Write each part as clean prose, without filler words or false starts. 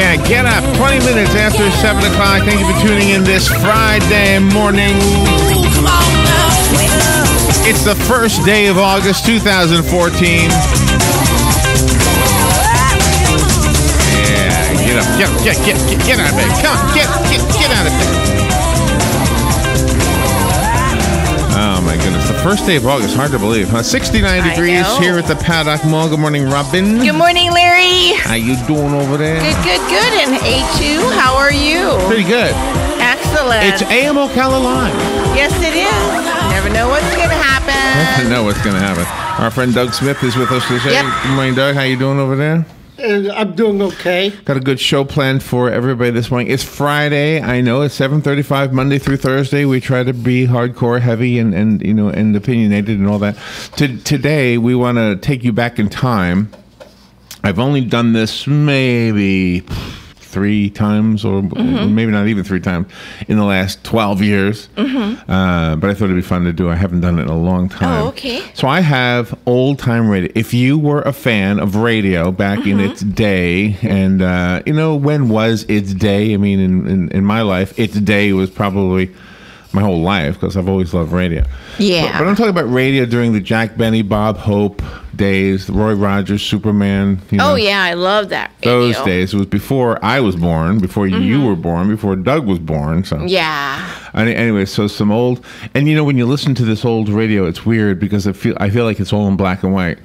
Yeah, get up. 20 minutes after 7 o'clock. Thank you for tuning in this Friday morning. It's the first day of August 2014. Yeah, get up. Get out of bed. Come on, get out of bed. Oh, my goodness. The first day of August. Hard to believe, huh? 69 degrees here at the Paddock Mall. Good morning, Robin. Good morning, Larry. How you doing over there? Good. And A2, how are you? Pretty good. Excellent. It's AM Ocala Live. Yes, it is. Never know what's going to happen. Never know what's going to happen. Our friend Doug Smith is with us today. Yep. Good morning, Doug. How you doing over there? I'm doing okay. Got a good show planned for everybody this morning. It's Friday. I know it's 7:35 Monday through Thursday. We try to be hardcore, heavy, and you know, and opinionated and all that. Today we want to take you back in time. I've only done this maybe 3 times, or maybe not even 3 times in the last 12 years. But I thought it'd be fun to do. I haven't done it in a long time. Oh, okay. So I have old-time radio. If you were a fan of radio back in its day, and you know, when was its day? I mean, in my life, its day was probably my whole life, because I've always loved radio. Yeah. But I'm talking about radio during the Jack Benny, Bob Hope days, the Roy Rogers, Superman. You know, Oh, yeah, I love that radio. those days. It was before I was born, before you were born, before Doug was born. So Yeah. Anyway, so some old, and you know, when you listen to this old radio, it's weird because I feel like it's all in black and white.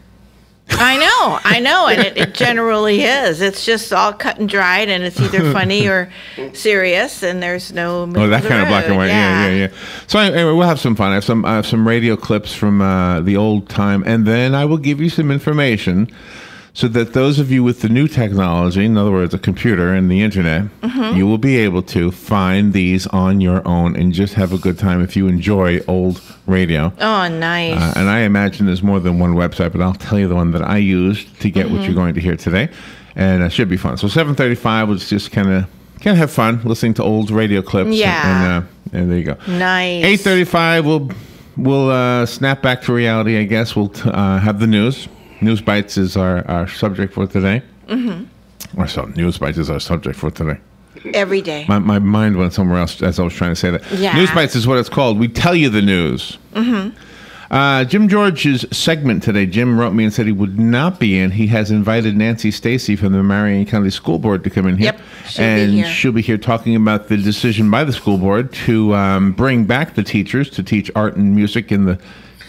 I know, and it generally is. It's just all cut and dried, and it's either funny or serious, and there's no middle Oh, that of the kind of black and road. white. Yeah. So anyway, we'll have some fun. I have some radio clips from the old time, and then I will give you some information so that those of you with the new technology, in other words, a computer and the internet, you will be able to find these on your own and just have a good time if you enjoy old radio. Oh, nice. And I imagine there's more than one website, but I'll tell you the one that I used to get what you're going to hear today, and it should be fun. So 7:35, we'll just kind of have fun listening to old radio clips. Yeah. And there you go. Nice. 8:35, we'll snap back to reality, I guess. We'll have the news. News Bites is our subject for today. Or so, News Bites is our subject for today. Every day. My mind went somewhere else as I was trying to say that. Yeah. News Bites is what it's called. We tell you the news. Jim George's segment today, Jim wrote me and said he would not be in. He has invited Nancy Stacy from the Marion County School Board to come in here. Yep, she'll be here. She'll be here talking about the decision by the school board to bring back the teachers to teach art and music in the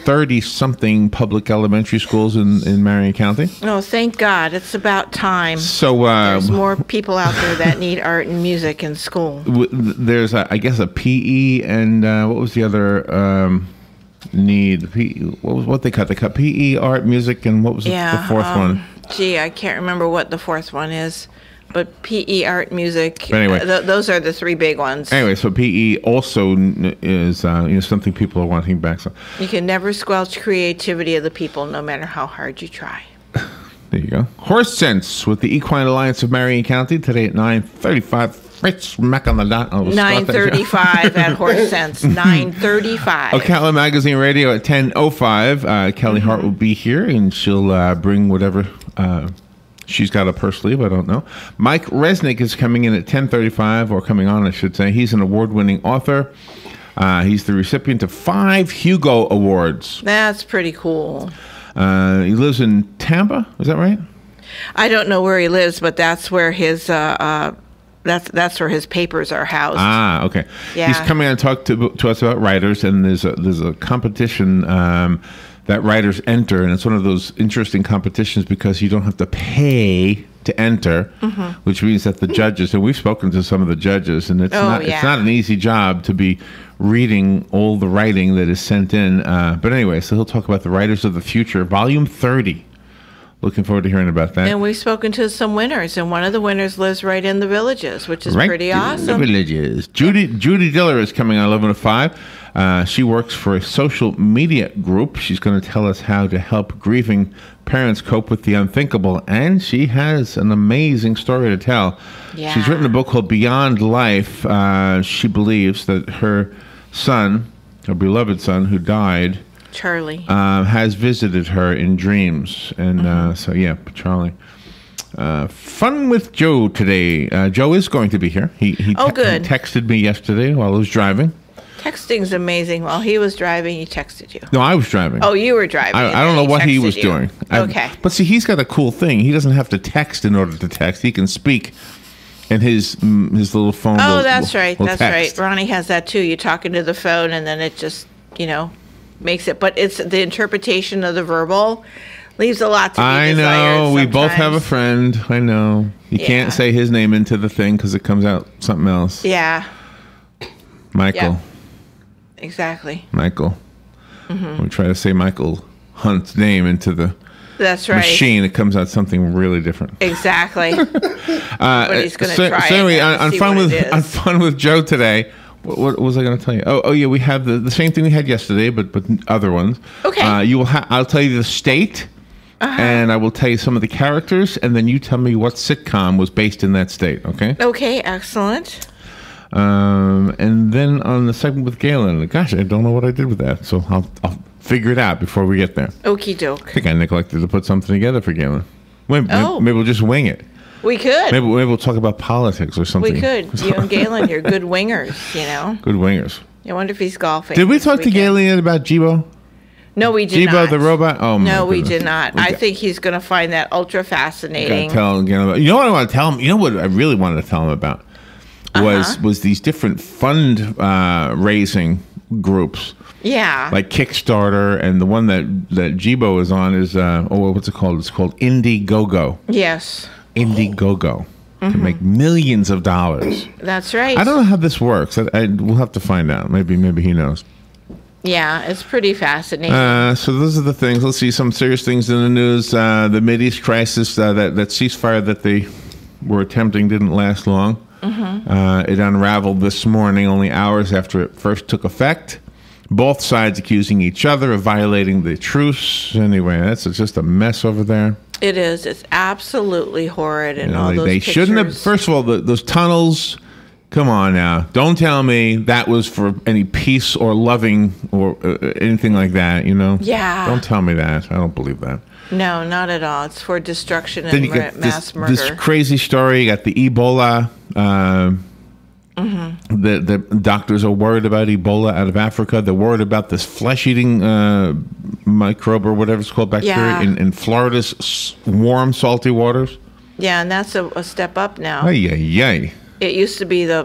30-something public elementary schools in Marion County. Oh, thank God. It's about time. So There's more people out there that need art and music in school. There's, I guess, a PE and what was the other need? What they cut? They cut PE, art, music, and what was the fourth one? Gee, I can't remember what the fourth one is. But PE, art, music, But anyway, those are the 3 big ones. Anyway, so PE also is something people are wanting back. So You can never squelch creativity of the people, no matter how hard you try. there you go. Horse Sense with the Equine Alliance of Marion County today at 9:35. Right smack on the dot. 9:35 at Horse Sense. 9:35. Ocala Magazine Radio at 10:05. Kelly Hart will be here, and she'll bring whatever she's got up her sleeve. I don't know. Mike Resnick is coming in at 10:35, or coming on, I should say. He's an award-winning author. He's the recipient of 5 Hugo Awards. That's pretty cool. He lives in Tampa. Is that right? I don't know where he lives, but that's where his that's where his papers are housed. Ah, okay. Yeah. He's coming on to talk to us about writers, and there's a competition that writers enter, and it's one of those interesting competitions because you don't have to pay to enter, which means that the judges, and we've spoken to some of the judges, and it's not an easy job to be reading all the writing that is sent in. But anyway, so he'll talk about the Writers of the Future, Volume 30. Looking forward to hearing about that. And we've spoken to some winners, and one of the winners lives right in the Villages, which is pretty awesome. The Villages. Judy Diller is coming on 11:05. She works for a social media group. She's going to tell us how to help grieving parents cope with the unthinkable, and she has an amazing story to tell. Yeah. She's written a book called Beyond Life. She believes that her son, her beloved son, who died, Charlie, has visited her in dreams, and so yeah, Charlie. Fun with Joe today. Joe is going to be here. He good. Texted me yesterday while I was driving. Texting's amazing. While he was driving, he texted you. No, I was driving. Oh, you were driving. I don't know what he was doing. Okay. But see, he's got a cool thing. He doesn't have to text in order to text. He can speak, and his little phone. Oh, that's right. will That's text. right. Ronnie has that too. You talk into the phone, and then it just, makes it. But it's the interpretation of the verbal leaves a lot to be desired. I know. We both have a sometimes. friend. I know. You can't say his name into the thing because it comes out something else. Yeah. Michael. Yeah. Exactly. Michael. We try to say Michael Hunt's name into the That's right. machine. It comes out something really different. Exactly. But he's going to try. So anyway, it on fun with Joe today. What was I going to tell you? Oh yeah, we have the same thing we had yesterday, but other ones. Okay. I'll tell you the state, and I will tell you some of the characters, and then you tell me what sitcom was based in that state. Okay. Okay. Excellent. And then on the segment with Galen, gosh, I don't know what I did with that, so I'll figure it out before we get there. Okie doke. I think I neglected to put something together for Galen. Maybe we'll just wing it. We could. Maybe we'll talk about politics or something. We could. You and Galen, you're good wingers, Good wingers. I wonder if he's golfing. Did we talk to Galen yet about Jibo? No, we did not. Jibo the robot? Oh, my no, we goodness. did not. I think he's going to find that ultra fascinating. Tell Galen about. You know what I want to tell him? You know what I really wanted to tell him about was these different fund raising groups. Yeah. Like Kickstarter, and the one that Jibo is on is what's it called? It's called Indiegogo. Yes. Indiegogo can make millions of dollars. That's right. I don't know how this works. We'll have to find out. Maybe he knows. Yeah, it's pretty fascinating. So those are the things. Let's see some serious things in the news. The Mideast crisis, that ceasefire that they were attempting didn't last long. It unraveled this morning, only hours after it first took effect. Both sides accusing each other of violating the truce. Anyway, that's just a mess over there. It is. It's absolutely horrid, and all those they pictures. shouldn't have. First of all, those tunnels. Come on now! Don't tell me that was for any peace or loving or anything like that. Yeah. Don't tell me that. I don't believe that. No, not at all. It's for destruction Then and you get mass murder. this crazy story. You got the Ebola. The doctors are worried about Ebola out of Africa. They're worried about this flesh-eating microbe or whatever it's called, bacteria in Florida's warm, salty waters. Yeah, and that's a step up now. Ay, ay, ay. It used to be the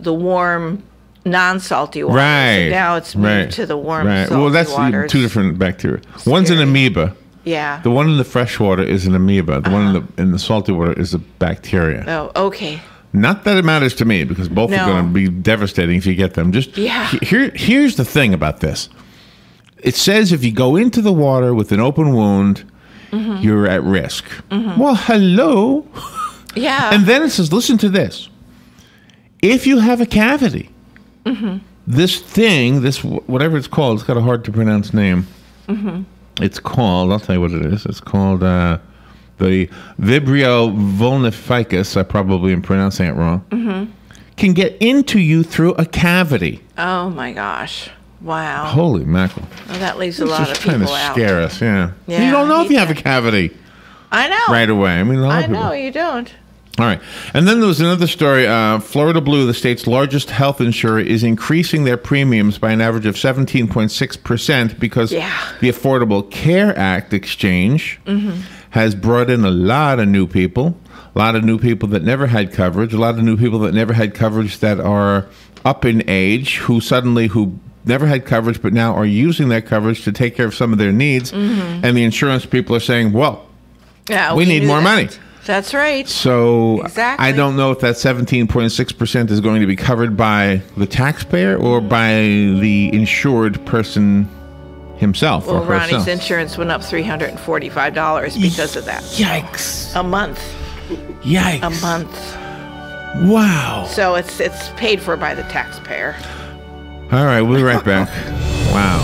warm, non-salty waters. Right. And now it's moved to the warm, salty Well, that's waters. two different bacteria. One's an amoeba. Yeah. The one in the fresh water is an amoeba. The one in the salty water is a bacteria. Oh, okay. Not that it matters to me, because both are going to be devastating if you get them. Here's the thing about this. It says if you go into the water with an open wound, you're at risk. Well, hello. Yeah. And then it says, listen to this. If you have a cavity, this thing, whatever it's called, it's got a hard to pronounce name. It's called, I'll tell you what it is. It's called the Vibrio vulnificus, I probably am pronouncing it wrong, can get into you through a cavity. Oh, my gosh. Wow. Holy mackerel. Well, that leaves a lot of people trying to out. scare us, yeah. Yeah, You don't know if you have a cavity I know. right away. I mean, a lot of people. I know, you don't. All right. And then there was another story. Florida Blue, the state's largest health insurer, is increasing their premiums by an average of 17.6% because the Affordable Care Act exchange has brought in a lot of new people, that never had coverage, a lot of new people that never had coverage that are up in age, who never had coverage but now are using that coverage to take care of some of their needs. And the insurance people are saying, well, we need more money. That's right. So exactly. I don't know if that 17.6% is going to be covered by the taxpayer or by the insured person himself or herself. Ronnie's insurance went up $345 because of that. Yikes. A month. Yikes. A month. Wow. So it's paid for by the taxpayer. All right, we'll be right back. Wow.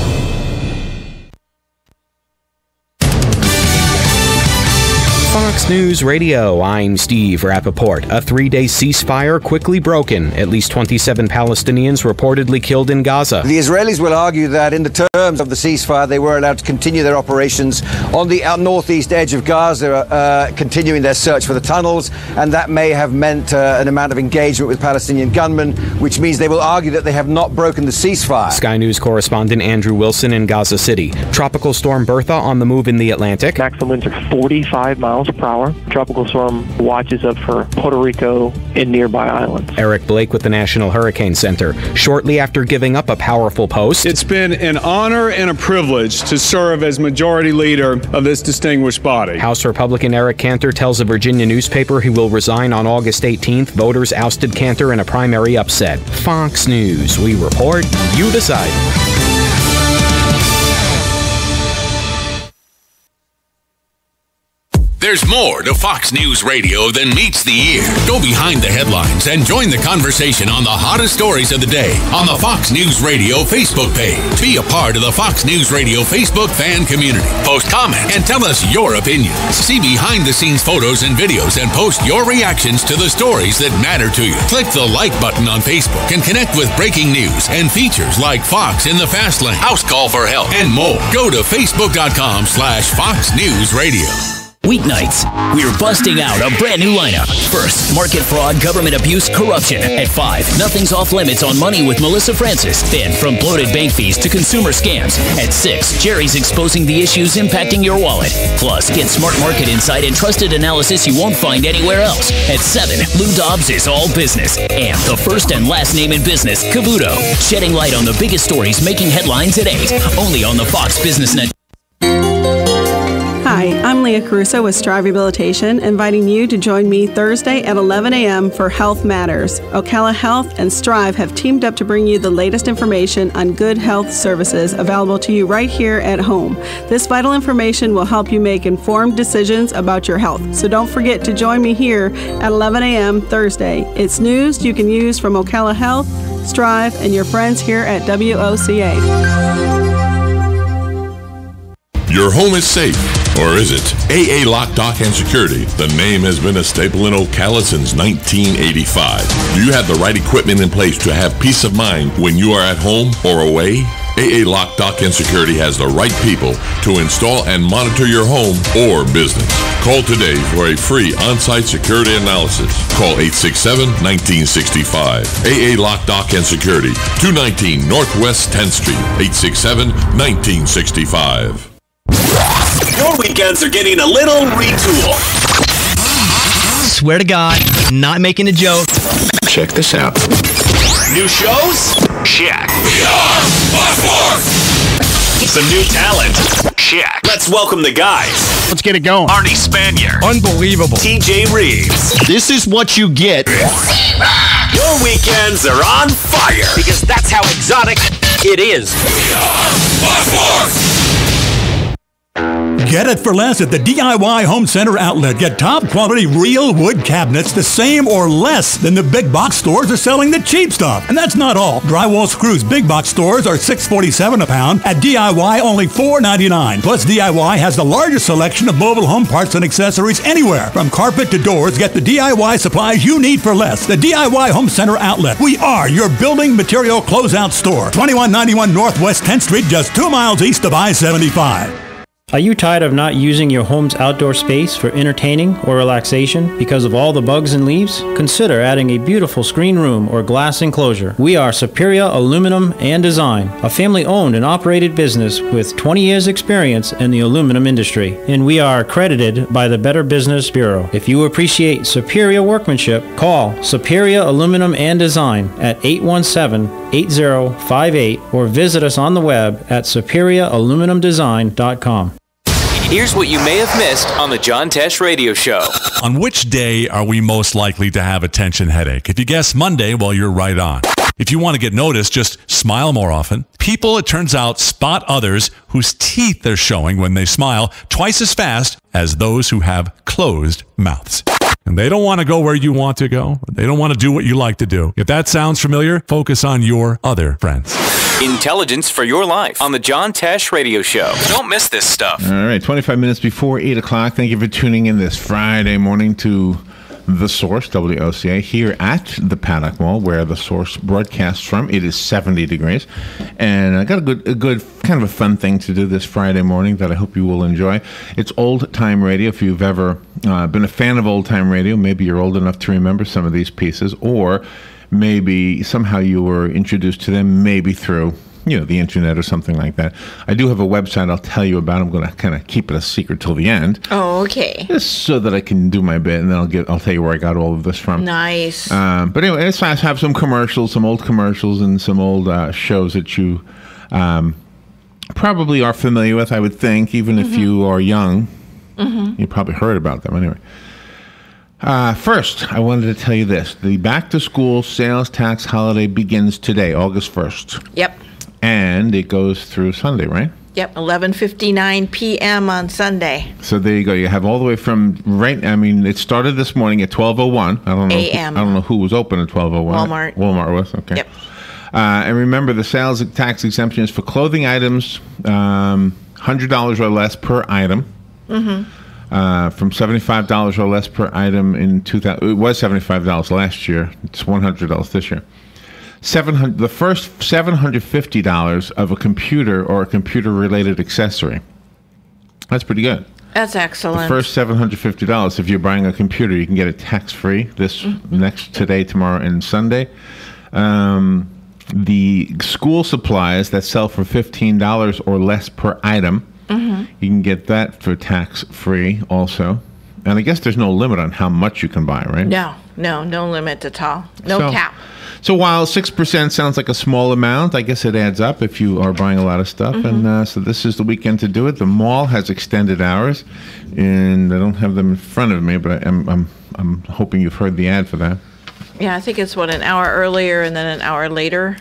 Fun Fox News Radio, I'm Steve Rappaport. A 3-day ceasefire quickly broken. At least 27 Palestinians reportedly killed in Gaza. The Israelis will argue that in the terms of the ceasefire, they were allowed to continue their operations on the northeast edge of Gaza, continuing their search for the tunnels, and that may have meant an amount of engagement with Palestinian gunmen, which means they will argue that they have not broken the ceasefire. Sky News correspondent Andrew Wilson in Gaza City. Tropical Storm Bertha on the move in the Atlantic. Maximum winds are 45 miles per hour. Tropical storm watches up for Puerto Rico and nearby islands. Eric Blake with the National Hurricane Center. Shortly after giving up a powerful post, it's been an honor and a privilege to serve as majority leader of this distinguished body. House Republican Eric Cantor tells a Virginia newspaper he will resign on August 18th. Voters ousted Cantor in a primary upset. Fox News. We report, you decide. There's more to Fox News Radio than meets the ear. Go behind the headlines and join the conversation on the hottest stories of the day on the Fox News Radio Facebook page. Be a part of the Fox News Radio Facebook fan community. Post comments and tell us your opinions. See behind-the-scenes photos and videos and post your reactions to the stories that matter to you. Click the like button on Facebook and connect with breaking news and features like Fox in the Fast Lane, House Call for Help, and more. Go to facebook.com/Fox News Radio. Weeknights, we're busting out a brand new lineup. First, market fraud, government abuse, corruption. At 5, nothing's off limits on money with Melissa Francis. Then, from bloated bank fees to consumer scams. At 6, Jerry's exposing the issues impacting your wallet. Plus, get smart market insight and trusted analysis you won't find anywhere else. At 7, Lou Dobbs is all business. And the first and last name in business, Cavuto, shedding light on the biggest stories making headlines at 8. Only on the Fox Business Network. Hi, I'm Leah Caruso with Strive Rehabilitation, inviting you to join me Thursday at 11 a.m. for Health Matters. Ocala Health and Strive have teamed up to bring you the latest information on good health services available to you right here at home. This vital information will help you make informed decisions about your health. So don't forget to join me here at 11 a.m. Thursday. It's news you can use from Ocala Health, Strive, and your friends here at WOCA. Your home is safe, or is it? AA Lock, Dock, and Security. The name has been a staple in Ocala since 1985. Do you have the right equipment in place to have peace of mind when you are at home or away? AA Lock, Dock, and Security has the right people to install and monitor your home or business. Call today for a free on-site security analysis. Call 867-1965. AA Lock, Dock, and Security, 219 Northwest 10th Street, 867-1965. Your weekends are getting a little retool. Swear to God, not making a joke. Check this out. New shows? Check. We are some new talent? Check. Let's welcome the guys. Let's get it going. Arnie Spanier. Unbelievable. TJ Reeves. This is what you get. Your weekends are on fire. Because that's how exotic it is. We are Get it for less at the DIY Home Center outlet. Get top quality real wood cabinets the same or less than the big box stores are selling the cheap stuff. And that's not all. Drywall screws big box stores are $6.47 a pound. At DIY, only $4.99. Plus, DIY has the largest selection of mobile home parts and accessories anywhere. From carpet to doors, get the DIY supplies you need for less. The DIY Home Center outlet. We are your building material closeout store. 2191 Northwest 10th Street, just 2 miles east of I-75. Are you tired of not using your home's outdoor space for entertaining or relaxation because of all the bugs and leaves? Consider adding a beautiful screen room or glass enclosure. We are Superior Aluminum and Design, a family-owned and operated business with 20 years experience in the aluminum industry, and we are accredited by the Better Business Bureau. If you appreciate superior workmanship, call Superior Aluminum and Design at 817-8058 or visit us on the web at superioraluminiumdesign.com. Here's what you may have missed on the John Tesh Radio Show. On which day are we most likely to have a tension headache? If you guess Monday, well, you're right on. If you want to get noticed, just smile more often. People, it turns out, spot others whose teeth they're showing when they smile twice as fast as those who have closed mouths. And they don't want to go where you want to go. They don't want to do what you like to do. If that sounds familiar, focus on your other friends. Intelligence for your life on the John Tesh Radio Show. Don't miss this stuff. All right, 25 minutes before 8 o'clock. Thank you for tuning in this Friday morning to The Source, WOCA, here at the Paddock Mall, where The Source broadcasts from. It is 70 degrees. And I got a good, kind of a fun thing to do this Friday morning that I hope you will enjoy. It's old-time radio. If you've ever been a fan of old-time radio, maybe you're old enough to remember some of these pieces, or maybe somehow you were introduced to them, maybe through the internet or something like that. I do have a website I'll tell you about. I'm going to kind of keep it a secret till the end. Oh, okay. Just so that I can do my bit, and then I'll tell you where I got all of this from. Nice. But anyway, let's have some commercials, some old commercials, and some old shows that you probably are familiar with, I would think, even if you are young. You probably heard about them anyway. First, I wanted to tell you this. The back-to-school sales tax holiday begins today, August 1st. Yep. And it goes through Sunday, right? Yep, 11:59 p.m. on Sunday. So there you go. You have all the way from it started this morning at 12:01. I don't know. A.M. I don't know who was open at 12:01. Walmart was, okay. Yep. And remember, the sales tax exemption is for clothing items, $100 or less per item. From $75 or less per item in 2000. It was $75 last year. It's $100 this year. The first $750 of a computer or a computer-related accessory. That's pretty good. That's excellent. The first $750. If you're buying a computer, you can get it tax-free today, tomorrow, and Sunday. The school supplies that sell for $15 or less per item. You can get that for tax-free also. And I guess there's no limit on how much you can buy, right? No limit at all. No cap. So while 6% sounds like a small amount, I guess it adds up if you are buying a lot of stuff. And so this is the weekend to do it. The mall has extended hours, and I don't have them in front of me, but I'm hoping you've heard the ad for that. Yeah, I think it's an hour earlier and then an hour later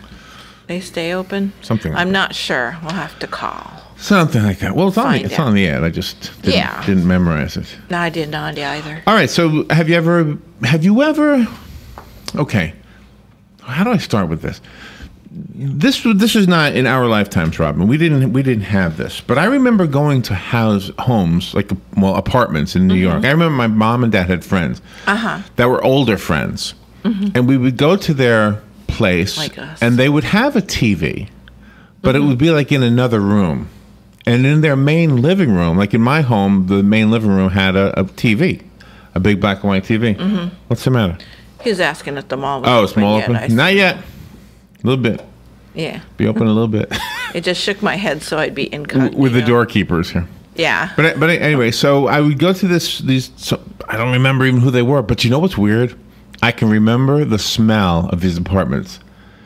they stay open. Something like that. I'm not sure. We'll have to call. Something like that. Well, it's on the ad. I just didn't memorize it. No, I did not either. All right. So have you ever? Okay. How do I start with this? This is not in our lifetimes, Robin. We didn't have this, but I remember going to homes apartments in New York. I remember my mom and dad had friends that were older friends, and we would go to their place, and they would have a TV, but it would be like in another room. And in their main living room, like in my home, the main living room had a TV, a big black and white TV. What's the matter? He was asking if the mall was open. Oh, it's mall open? Not yet. A little bit. Yeah. Be open a little bit. It just shook my head so I'd be incognito. With the doorkeepers here. Yeah. But anyway, so I would go to I don't remember even who they were, but you know what's weird? I can remember the smell of these apartments.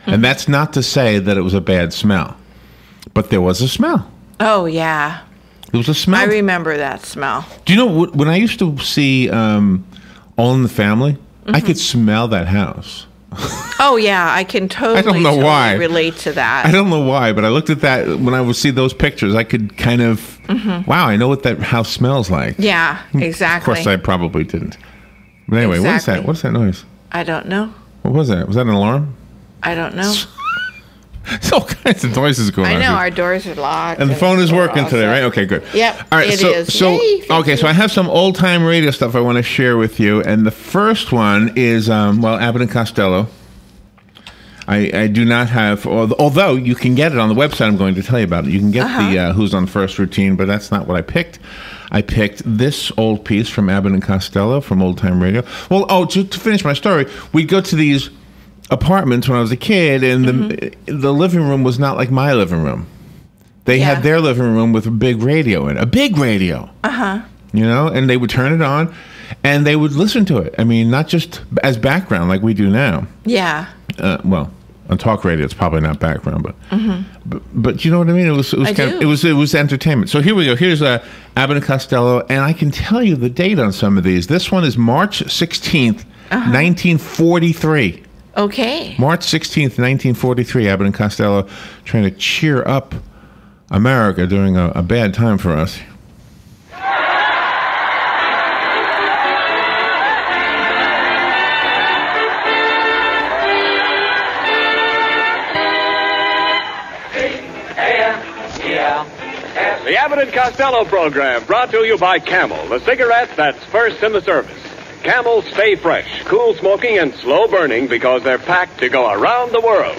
And that's not to say that it was a bad smell, but there was a smell. Oh, yeah. There was a smell. I remember that smell. Do you know, when I used to see All in the Family, I could smell that house. Oh, yeah, I can totally relate to that. I don't know why, but I looked at that, when I would see those pictures, I could kind of, wow, I know what that house smells like. Yeah, exactly. Of course, I probably didn't. But anyway, What is that? What's that noise? I don't know. What was that? Was that an alarm? I don't know. There's all kinds of noises going on. I know, here. our doors are locked. And the phone is working today, right? Okay, good. Yep, all right, it is. So, Yay, so I have some old-time radio stuff I want to share with you. And the first one is, Abbott and Costello. I do not have, although you can get it on the website I'm going to tell you about it. You can get the Who's on First routine, but that's not what I picked. I picked this old piece from Abbott and Costello from Old Time Radio. Well, to finish my story, we'd go to these apartments when I was a kid, and the living room was not like my living room. They had their living room with a big radio in it. A big radio. And they would turn it on, and they would listen to it. I mean, not just as background like we do now. Yeah. On talk radio, it's probably not background, but you know what I mean. It was entertainment. So here we go. Here's Abbott and Costello, and I can tell you the date on some of these. This one is March 16th, 1943. Okay. March 16th, 1943. Abbott and Costello trying to cheer up America during a bad time for us. The Abbott Costello program brought to you by Camel, the cigarette that's first in the service. Camel stay fresh, cool smoking, and slow burning because they're packed to go around the world.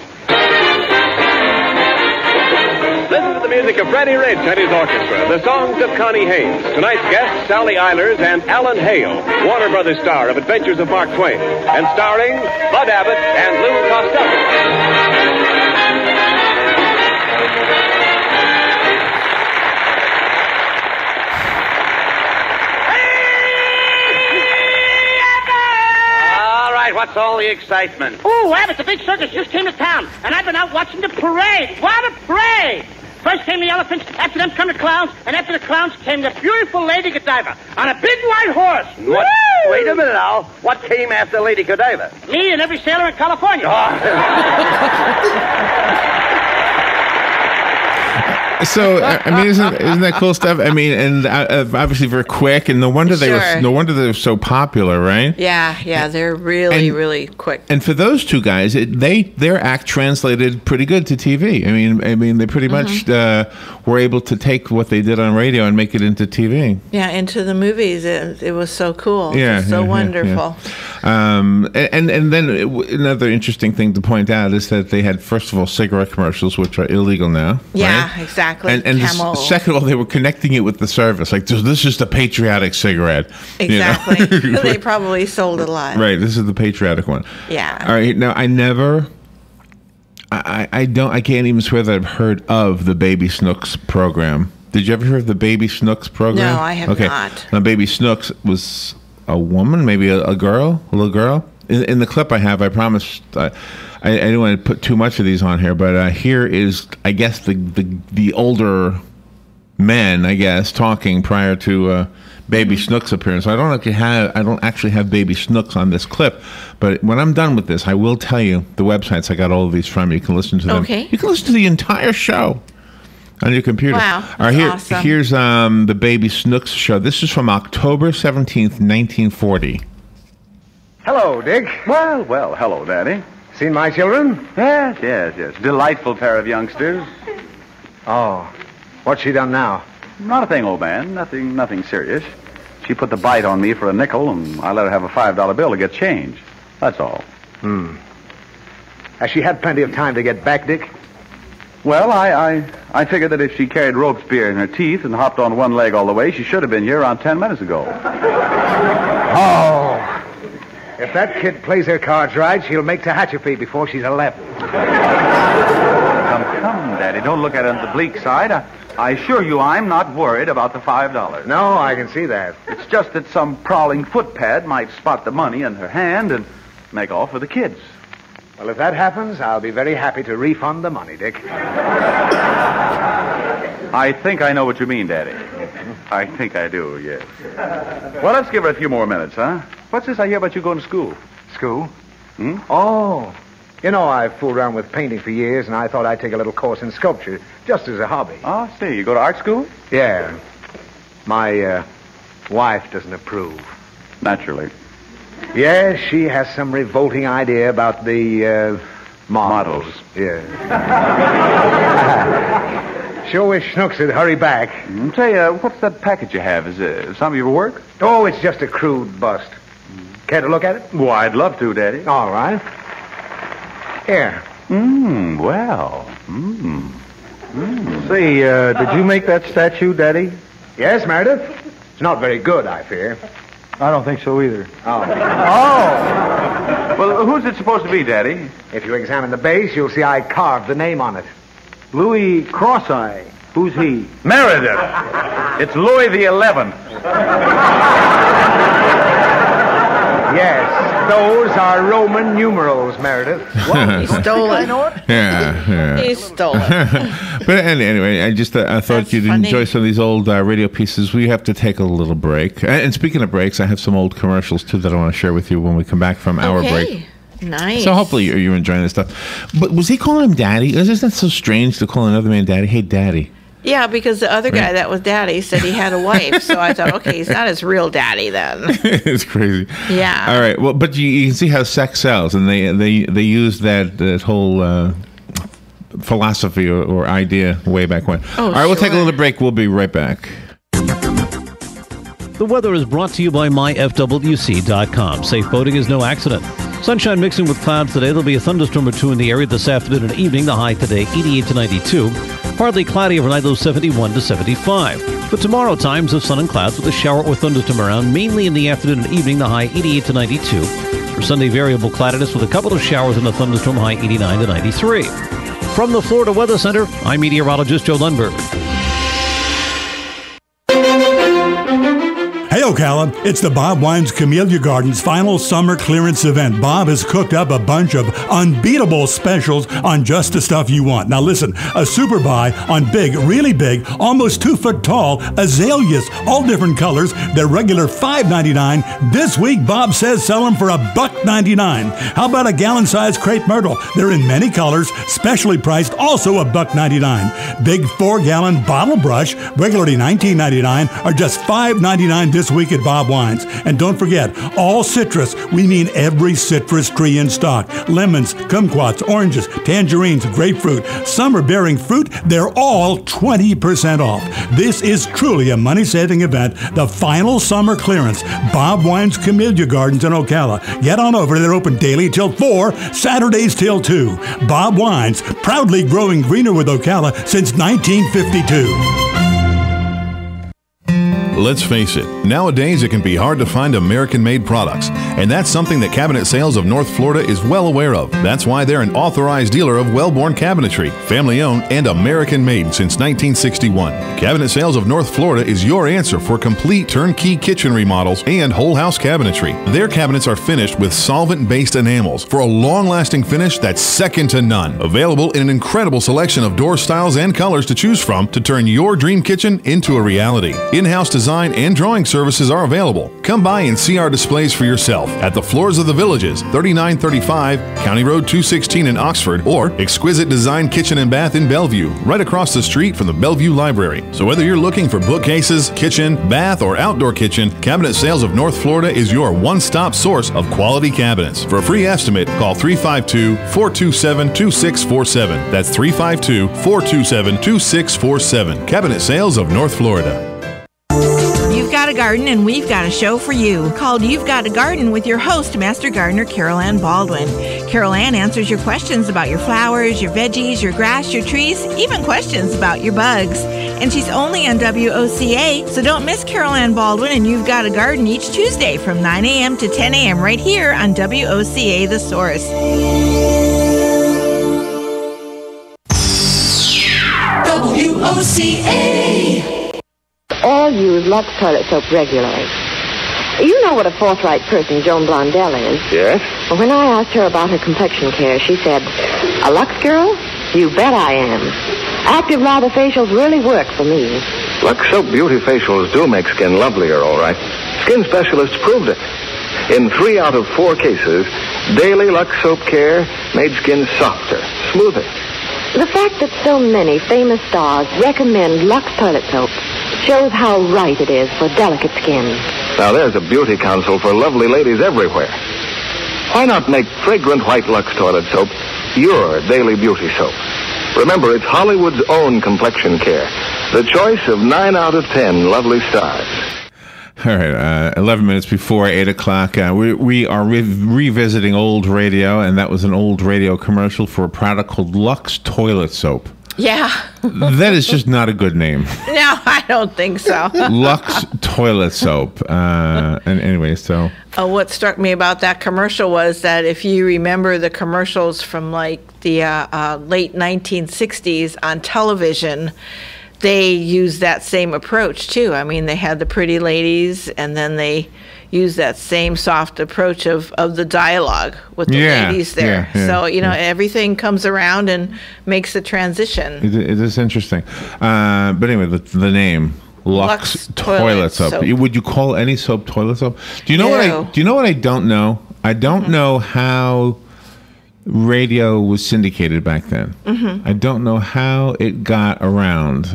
Listen to the music of Freddie Rich and his orchestra, the songs of Connie Haynes, tonight's guests Sally Eilers and Alan Hale, Warner Brothers star of Adventures of Mark Twain, and starring Bud Abbott and Louie Costello. What's all the excitement? Ooh, Abbott, the big circus just came to town, and I've been out watching the parade. What a parade! First came the elephants, after them come the clowns, and after the clowns came the beautiful Lady Godiva on a big white horse. What? Wait a minute now. What came after Lady Godiva? Me and every sailor in California. So I mean, isn't that cool stuff? I mean, and obviously very quick, and no wonder they're so popular, right? Yeah, they're really quick. And for those two guys, their act translated pretty good to TV. I mean, they pretty much were able to take what they did on radio and make it into TV. Yeah, into the movies. It was so cool. Yeah, so wonderful. Yeah. And then another interesting thing to point out is that they had, first of all, cigarette commercials, which are illegal now. Yeah, right? exactly. And second of all, they were connecting it with the service. Like, this is the patriotic cigarette. Exactly. You know? They probably sold a lot. Right. This is the patriotic one. Yeah. All right. Now, I can't even swear that I've heard of the Baby Snooks program. Did you ever hear of the Baby Snooks program? No, I have not. Now, Baby Snooks was a woman, maybe a little girl. In the clip I have, I promised I didn't want to put too much of these on here, but here is, I guess, the older men, I guess, talking prior to Baby Snook's appearance. I don't actually have Baby Snooks on this clip, but when I'm done with this, I will tell you the websites I got all of these from. You can listen to them. Okay. You can listen to the entire show on your computer. Wow, all right, awesome. Here's the Baby Snooks show. This is from October 17th, 1940. Hello, Dick. Well, hello, Daddy. Seen my children? Yes. Delightful pair of youngsters. Oh, what's she done now? Not a thing, old man. Nothing serious. She put the bite on me for a nickel, and I let her have a $5 bill to get change. That's all. Has she had plenty of time to get back, Dick? Well, I figured that if she carried Robespierre in her teeth and hopped on one leg all the way, she should have been here around 10 minutes ago. Oh, if that kid plays her cards right, she'll make Tehachapi before she's 11. Come, Daddy, don't look at it on the bleak side. I assure you I'm not worried about the $5. No, I can see that. It's just that some prowling footpad might spot the money in her hand and make off with the kids. Well, if that happens, I'll be very happy to refund the money, Dick. I think I know what you mean, Daddy. I think I do, yes. Well, let's give her a few more minutes, huh? What's this I hear about you going to school? School? Oh, you know, I've fooled around with painting for years, and I thought I'd take a little course in sculpture, just as a hobby. Oh, I see. You go to art school? Yeah. My wife doesn't approve. Naturally. Yes, she has some revolting idea about the models. Yeah. Sure wish Snooks would hurry back. Say, what's that package you have? Is it some of your work? Oh, it's just a crude bust. Care to look at it? Well, I'd love to, Daddy. All right. Here. Say, did you make that statue, Daddy? Yes, Meredith. It's not very good, I fear. I don't think so either. Oh. Well, who's it supposed to be, Daddy? If you examine the base, you'll see I carved the name on it. Louie Cross. Who's he? Meredith. It's Louis the 11th. Yes, those are Roman numerals, Meredith. What? He stole it. Yeah. He stole it. But anyway, I thought you'd enjoy some of these old radio pieces. We have to take a little break. And speaking of breaks, I have some old commercials, too, that I want to share with you when we come back from our break. Nice. So hopefully you're enjoying this stuff. But was he calling him Daddy? Isn't that so strange to call another man Daddy? Hey, Daddy. Yeah, because the other guy that was Daddy said he had a wife. So I thought, okay, he's not his real daddy then. It's crazy. Yeah. All right. Well, but you can see how sex sells, and they use that whole philosophy or idea way back when. Oh, all right, we'll take a sure. little break. We'll be right back. The weather is brought to you by myfwc.com. Safe boating is no accident. Sunshine mixing with clouds today. There'll be a thunderstorm or two in the area this afternoon and evening. The high today, 88 to 92. Partly cloudy overnight, low 71 to 75. For tomorrow, times of sun and clouds with a shower or thunderstorm around, mainly in the afternoon and evening. The high, 88 to 92. For Sunday, variable cloudiness with a couple of showers and a thunderstorm, high 89 to 93. From the Florida Weather Center, I'm meteorologist Joe Lundberg. Hey Ocala, it's the Bob Wine's Camellia Gardens final summer clearance event. Bob has cooked up a bunch of unbeatable specials on just the stuff you want. Now listen, a super buy on big, really big, almost 2 foot tall azaleas, all different colors. They're regular $5.99. This week, Bob says sell them for $1.99. How about a gallon-sized crepe myrtle? They're in many colors, specially priced, also $1.99. Big 4-gallon bottle brush, regularly $19.99, are just $5.99 this week at Bob Wine's. And don't forget, all citrus, we mean every citrus tree in stock. Lemons, kumquats, oranges, tangerines, grapefruit, summer-bearing fruit, they're all 20% off. This is truly a money-saving event, the final summer clearance. Bob Wine's Camellia Gardens in Ocala. Get on over, they're open daily till 4, Saturdays till 2. Bob Wine's, proudly growing greener with Ocala since 1952. Let's face it, nowadays it can be hard to find American-made products, and that's something that Cabinet Sales of North Florida is well aware of. That's why they're an authorized dealer of Wellborn Cabinetry, family-owned and American-made since 1961. Cabinet Sales of North Florida is your answer for complete turnkey kitchen remodels and whole-house cabinetry. Their cabinets are finished with solvent-based enamels for a long-lasting finish that's second to none. Available in an incredible selection of door styles and colors to choose from to turn your dream kitchen into a reality. In-house design and drawing services are available. Come by and see our displays for yourself at the Floors of the Villages, 3935 County Road 216 in Oxford, or Exquisite Design Kitchen and Bath in Bellevue, right across the street from the Bellevue Library. So whether you're looking for bookcases, kitchen, bath, or outdoor kitchen, Cabinet Sales of North Florida is your one-stop source of quality cabinets. For a free estimate, call 352-427-2647. That's 352-427-2647. Cabinet Sales of North Florida. You've got a garden and we've got a show for you called You've Got a Garden with your host, Master Gardener Carol Ann Baldwin. Carol Ann answers your questions about your flowers, your veggies, your grass, your trees, even questions about your bugs. And she's only on WOCA, so don't miss Carol Ann Baldwin and You've Got a Garden each Tuesday from 9 a.m. to 10 a.m. right here on WOCA The Source. WOCA. All use Lux toilet soap regularly. You know what a forthright person Joan Blondell is. Yes? Well, when I asked her about her complexion care, she said, "A Lux girl? You bet I am. Active lather facials really work for me." Lux Soap Beauty Facials do make skin lovelier, all right. Skin specialists proved it. In 3 out of 4 cases, daily Lux Soap care made skin softer, smoother. The fact that so many famous stars recommend Lux toilet soap shows how right it is for delicate skin. Now there's a beauty counsel for lovely ladies everywhere. Why not make fragrant white Lux toilet soap your daily beauty soap? Remember, it's Hollywood's own complexion care. The choice of 9 out of 10 lovely stars. All right, 11 minutes before 8 o'clock. We are revisiting old radio, and that was an old radio commercial for a product called Lux Toilet Soap. Yeah. That is just not a good name. No, I don't think so. Lux Toilet Soap. And anyway, so... What struck me about that commercial was that if you remember the commercials from like the late 1960s on television, they used that same approach too. I mean, they had the pretty ladies, and then they used that same soft approach of the dialogue with the ladies there. Yeah, so, you know, everything comes around and makes a transition. It is interesting. But anyway, the name, Lux Toilet Soap. Would you call any soap toilet soap? Do you know what I don't know? I don't know how radio was syndicated back then. I don't know how it got around.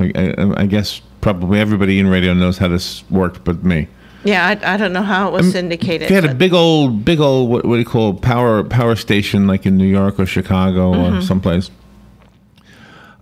I guess probably everybody in radio knows how this worked but me. Yeah, I don't know how it was syndicated. They had a big old what do you call power station like in New York or Chicago or someplace.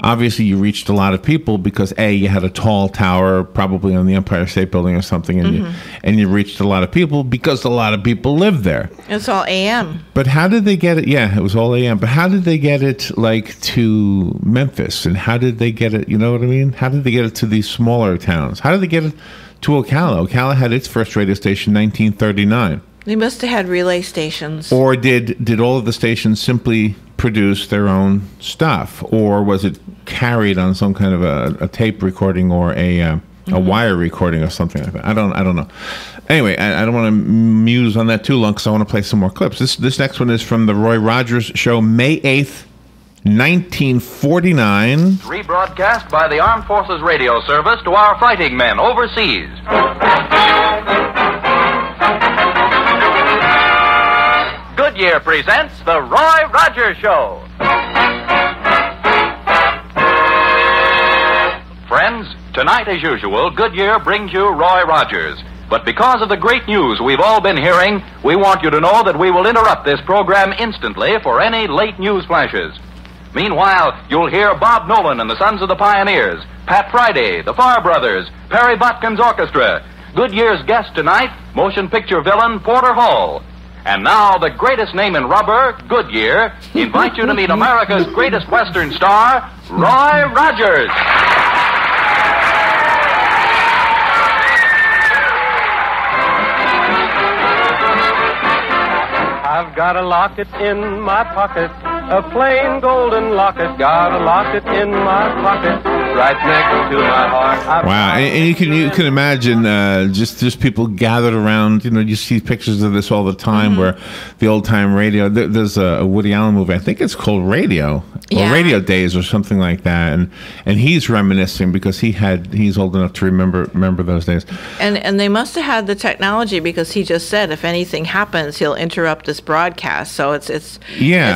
obviously you reached a lot of people because A, you had a tall tower, probably on the Empire State Building or something, and you reached a lot of people because a lot of people lived there. It's all AM. But how did they get it? Yeah, it was all AM. But how did they get it, like, to Memphis? And how did they get it, you know what I mean? How did they get it to these smaller towns? How did they get it to Ocala? Ocala had its first radio station in 1939. They must have had relay stations. Or did all of the stations simply produce their own stuff? Or was it carried on some kind of a tape recording or a wire recording or something like that? I don't know. Anyway, I don't want to muse on that too long because I want to play some more clips. This next one is from the Roy Rogers Show, May 8th, 1949. Rebroadcast by the Armed Forces Radio Service to our fighting men overseas. Goodyear presents The Roy Rogers Show. Friends, tonight as usual, Goodyear brings you Roy Rogers. But because of the great news we've all been hearing, we want you to know that we will interrupt this program instantly for any late news flashes. Meanwhile, you'll hear Bob Nolan and the Sons of the Pioneers, Pat Friday, the Farr Brothers, Perry Botkin's Orchestra, Goodyear's guest tonight, motion picture villain Porter Hall. And now, the greatest name in rubber, Goodyear, invites you to meet America's greatest Western star, Roy Rogers. I've got a locket in my pocket, a plain golden locket. Got a locket in my pocket, right next to my heart. Wow, and you can imagine just people gathered around. You know, you see pictures of this all the time, where the old time radio. There's a Woody Allen movie. I think it's called Radio or Radio Days or something like that, and he's reminiscing because he's old enough to remember those days. And they must have had the technology because he just said if anything happens, he'll interrupt this broadcast. So it's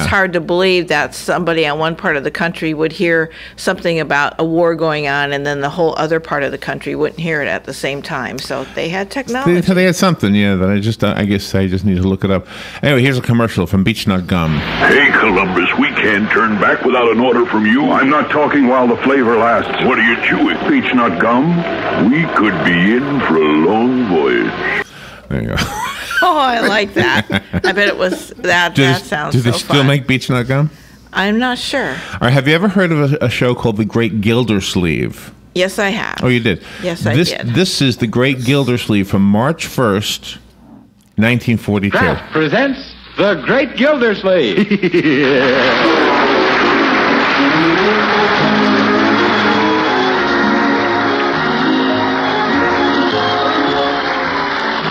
hard to believe that somebody on one part of the country would hear something about a war going on and then the whole other part of the country wouldn't hear it at the same time. So they had technology. They had something, that I guess I just need to look it up. Anyway, here's a commercial from Beechnut Gum. Hey, Columbus, we can't turn back without an order from you. I'm not talking while the flavor lasts. What are you chewing? Beechnut Gum? We could be in for a long voyage. There you go. Oh, I like that. I bet it was that. That sounds so fun. Do they still make Beechnut Gum? I'm not sure. All right, have you ever heard of a show called The Great Gildersleeve? Yes, I have. Oh, you did? Yes, I did. This is The Great Gildersleeve from March 1st, 1942. Kraft presents The Great Gildersleeve.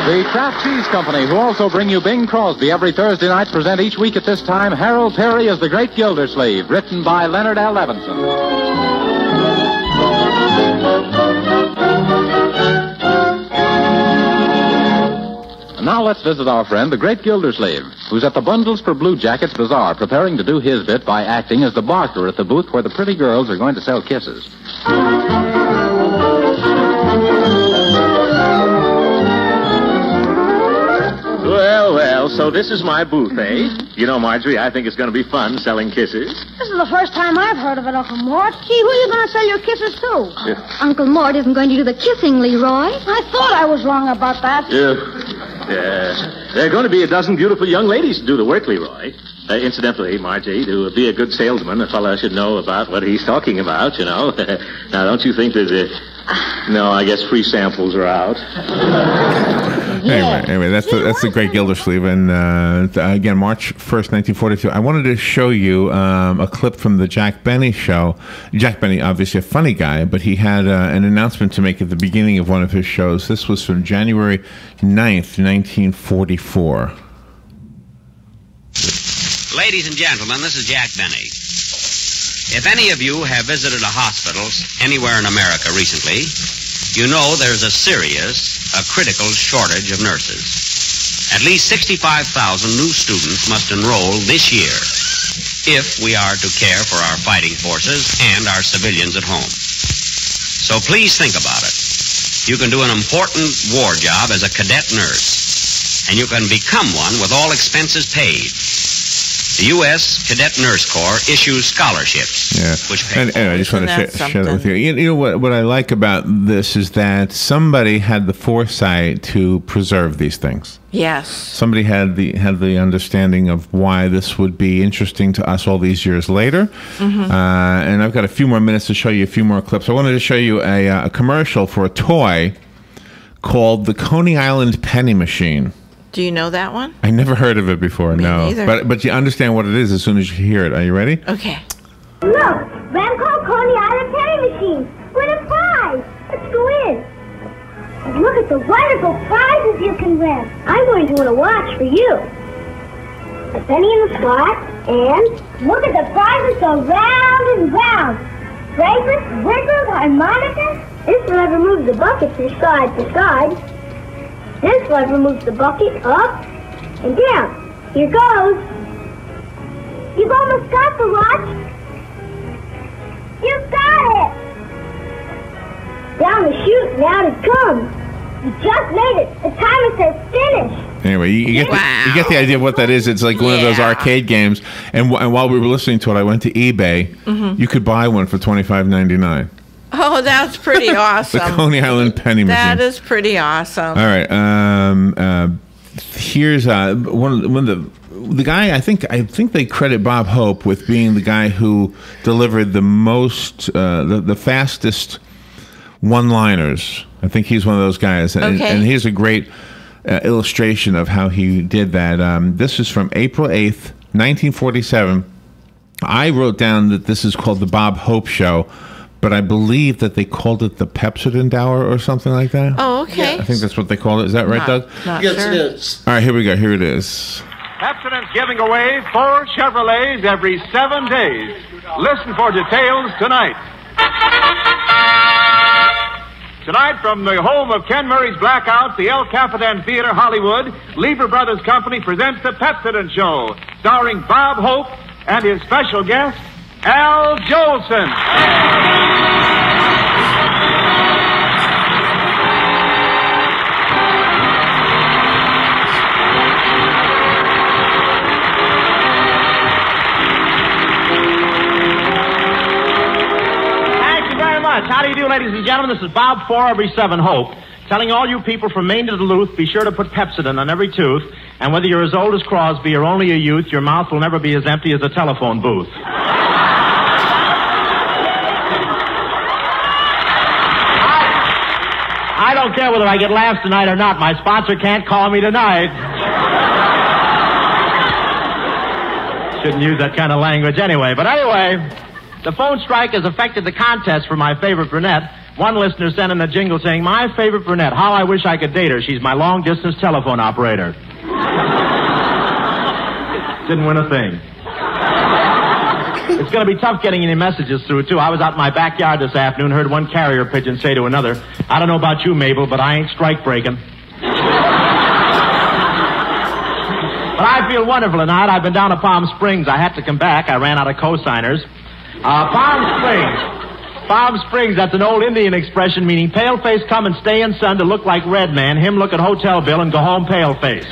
The Kraft Cheese Company, who also bring you Bing Crosby every Thursday night, present each week at this time Harold Perry as the Great Gildersleeve, written by Leonard L. Levinson. And now let's visit our friend, the Great Gildersleeve, who's at the Bundles for Blue Jackets Bazaar, preparing to do his bit by acting as the barker at the booth where the pretty girls are going to sell kisses. Well, so this is my booth, eh? You know, Marjorie, I think it's going to be fun selling kisses. This is the first time I've heard of it, Uncle Mort. Gee, who are you going to sell your kisses to? Uncle Mort isn't going to do the kissing, Leroy. I thought I was wrong about that. There are going to be a dozen beautiful young ladies to do the work, Leroy. Incidentally, Margie, to be a good salesman, a fellow should know about what he's talking about, you know. Now, don't you think that... No, I guess free samples are out. Anyway, that's the Great Gildersleeve, and again, March 1st, 1942. I wanted to show you a clip from the Jack Benny show. Jack Benny, obviously a funny guy, but he had an announcement to make at the beginning of one of his shows. This was from January 9th, 1944. Ladies and gentlemen, this is Jack Benny. If any of you have visited a hospital anywhere in America recently, you know there's a critical shortage of nurses. At least 65,000 new students must enroll this year if we are to care for our fighting forces and our civilians at home. So please think about it. You can do an important war job as a cadet nurse, and you can become one with all expenses paid. The U.S. Cadet Nurse Corps issues scholarships. Yeah. And anyway, I just want to share that with you. You know what I like about this is that somebody had the foresight to preserve these things. Yes. Somebody had the understanding of why this would be interesting to us all these years later. And I've got a few more minutes to show you a few more clips. I wanted to show you a commercial for a toy called the Coney Island penny machine. Do you know that one? I never heard of it before. Me no, neither. but you understand what it is as soon as you hear it. Are you ready? Okay. Look, Ramco Coney Island penny machine with a prize. Let's go in. And look at the wonderful prizes you can win. I'm going to win a watch for you. A penny in the slot, and look at the prizes go round and round. Bracelets, whistles, harmonicas. This lever moves the bucket from side to side. This lever moves the bucket up and down. Here goes. You've almost got the watch. You've got it. Down the chute and out it comes. You just made it. The timer says finish. Anyway, you get the idea of what that is. It's like one of those arcade games. And while we were listening to it, I went to eBay. You could buy one for $25.99. Oh, that's pretty awesome. The Coney Island penny machine. That is pretty awesome. All right. Here's one of the guy. I think they credit Bob Hope with being the guy who delivered the most, the fastest one-liners. I think he's one of those guys. And here's a great illustration of how he did that. This is from April 8th, 1947. I wrote down that this is called the Bob Hope Show. But I believe that they called it the Pepsodent Hour or something like that. Oh, okay. I think that's what they called it. Is that right, Doug? Yes, sure. It is. All right, here we go. Here it is. Pepsodent's giving away 4 Chevrolets every 7 days. Listen for details tonight. Tonight, from the home of Ken Murray's Blackouts, the El Capitan Theater, Hollywood, Lever Brothers Company presents the Pepsodent Show, starring Bob Hope and his special guest, Al Jolson. How do you do, ladies and gentlemen? This is Bob 4 every 7 Hope, telling all you people from Maine to Duluth, be sure to put Pepsodent on every tooth, and whether you're as old as Crosby or only a youth, your mouth will never be as empty as a telephone booth. I don't care whether I get laughs tonight or not. My sponsor can't call me tonight. Shouldn't use that kind of language anyway. But anyway, the phone strike has affected the contest for my favorite brunette. One listener sent in a jingle saying, "My favorite brunette, how I wish I could date her. She's my long-distance telephone operator." Didn't win a thing. It's going to be tough getting any messages through, too. I was out in my backyard this afternoon, heard one carrier pigeon say to another, "I don't know about you, Mabel, but I ain't strike breaking." But I feel wonderful tonight. I've been down to Palm Springs. I had to come back. I ran out of co-signers. Palm Springs, that's an old Indian expression meaning pale face come and stay in sun to look like red man, him look at hotel bill and go home pale face.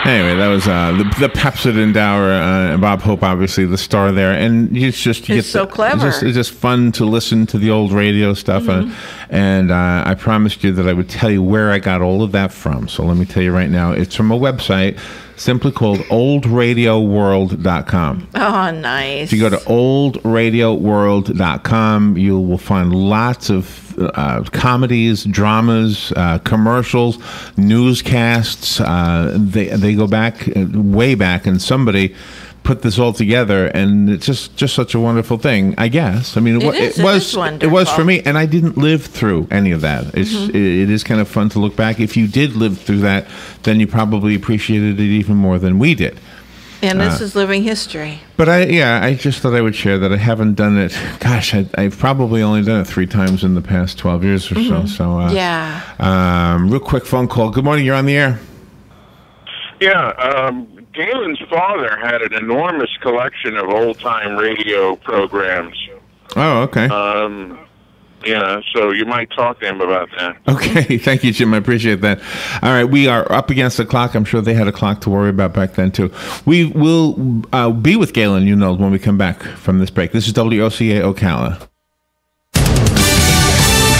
Anyway, that was the Pepsodent Hour. Bob Hope, obviously, the star there. And it's so clever. It's just fun to listen to the old radio stuff. And I promised you that I would tell you where I got all of that from. So let me tell you right now. It's from a website simply called oldradioworld.com. Oh, nice. If you go to oldradioworld.com, you will find lots of comedies, dramas, commercials, newscasts. They go back, way back, and somebody put this all together, and it's just such a wonderful thing, I guess. I mean, it was for me, and I didn't live through any of that. It is kind of fun to look back. If you did live through that, then you probably appreciated it even more than we did. And this is living history. But I just thought I would share that I haven't done it. Gosh, I've probably only done it 3 times in the past 12 years or so. So real quick phone call. Good morning. You're on the air. Yeah. Galen's father had an enormous collection of old-time radio programs. Oh, okay. Yeah, so you might talk to him about that. Okay, thank you, Jim. I appreciate that. All right, we are up against the clock. I'm sure they had a clock to worry about back then, too. We will be with Galen, when we come back from this break. This is WOCA Ocala.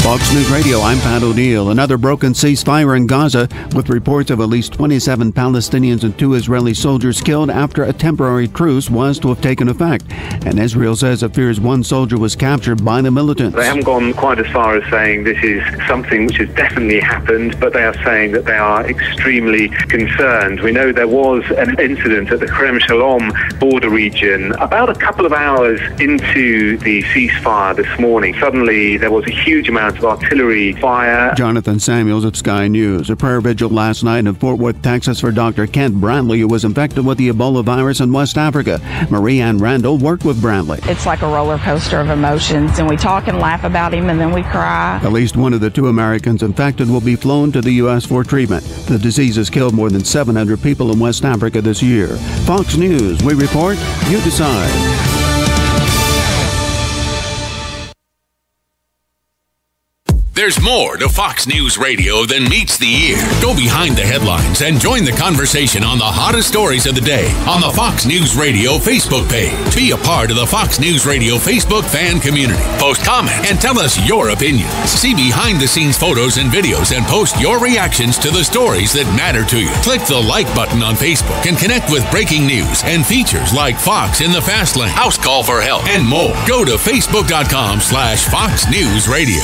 Fox News Radio, I'm Pat O'Neill. Another broken ceasefire in Gaza, with reports of at least 27 Palestinians and 2 Israeli soldiers killed after a temporary truce was to have taken effect. And Israel says it fears 1 soldier was captured by the militants. They haven't gone quite as far as saying this is something which has definitely happened, but they are saying that they are extremely concerned. We know there was an incident at the Kerem Shalom border region about a couple of hours into the ceasefire this morning. Suddenly, there was a huge amount of artillery fire. Jonathan Samuels of Sky News. A prayer vigil last night in Fort Worth, Texas for Dr. Kent Bradley, who was infected with the Ebola virus in West Africa. Marie Ann Randall worked with Bradley. It's like a roller coaster of emotions, and we talk and laugh about him, and then we cry. At least one of the 2 Americans infected will be flown to the U.S. for treatment. The disease has killed more than 700 people in West Africa this year. Fox News, we report, you decide. There's more to Fox News Radio than meets the ear. Go behind the headlines and join the conversation on the hottest stories of the day on the Fox News Radio Facebook page. Be a part of the Fox News Radio Facebook fan community. Post comments and tell us your opinions. See behind-the-scenes photos and videos and post your reactions to the stories that matter to you. Click the like button on Facebook and connect with breaking news and features like Fox in the Fast Lane, House Call for Help, and more. Go to Facebook.com/Fox News Radio.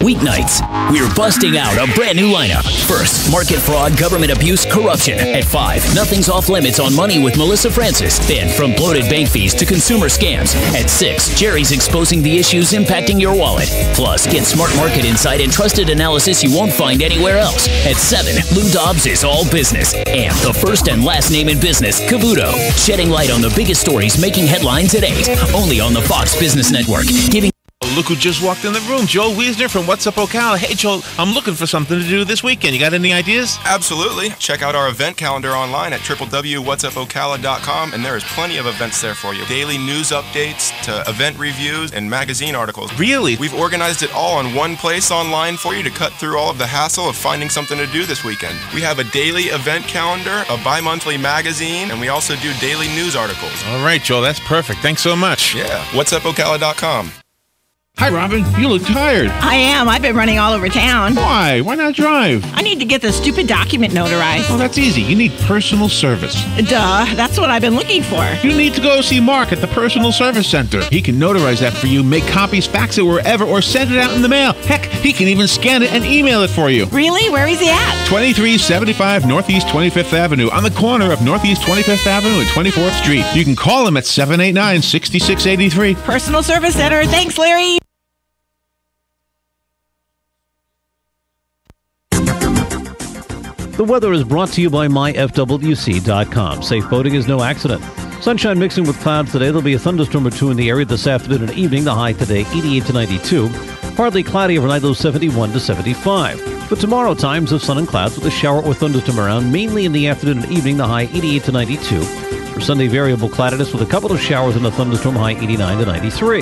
Weeknights, we're busting out a brand new lineup. First, market fraud, government abuse, corruption. At 5, nothing's off limits on money with Melissa Francis. Then, from bloated bank fees to consumer scams. At 6, Jerry's exposing the issues impacting your wallet. Plus, get smart market insight and trusted analysis you won't find anywhere else. At 7, Lou Dobbs is all business. And the first and last name in business, Cavuto, shedding light on the biggest stories making headlines at 8. Only on the Fox Business Network. Giving Look who just walked in the room. Joel Wiesner from What's Up Ocala. Hey, Joel, I'm looking for something to do this weekend. You got any ideas? Absolutely. Check out our event calendar online at www.whatsupocala.com, and there is plenty of events there for you. Daily news updates to event reviews and magazine articles. Really? We've organized it all in one place online for you to cut through all of the hassle of finding something to do this weekend. We have a daily event calendar, a bi-monthly magazine, and we also do daily news articles. All right, Joel, that's perfect. Thanks so much. Yeah. Whatsupocala.com. Hi, Robin. You look tired. I am. I've been running all over town. Why? Why not drive? I need to get this stupid document notarized. Well, that's easy. You need personal service. Duh. That's what I've been looking for. You need to go see Mark at the Personal Service Center. He can notarize that for you, make copies, fax it wherever, or send it out in the mail. Heck, he can even scan it and email it for you. Really? Where is he at? 2375 Northeast 25th Avenue, on the corner of Northeast 25th Avenue and 24th Street. You can call him at 789-6683. Personal Service Center. Thanks, Larry. The weather is brought to you by myfwc.com. Safe boating is no accident. Sunshine mixing with clouds today. There'll be a thunderstorm or 2 in the area this afternoon and evening. The high today, 88 to 92. Partly cloudy overnight, low 71 to 75. For tomorrow, times of sun and clouds with a shower or thunderstorm around, mainly in the afternoon and evening. The high, 88 to 92. For Sunday, variable cloudiness with a couple of showers and a thunderstorm, high 89 to 93.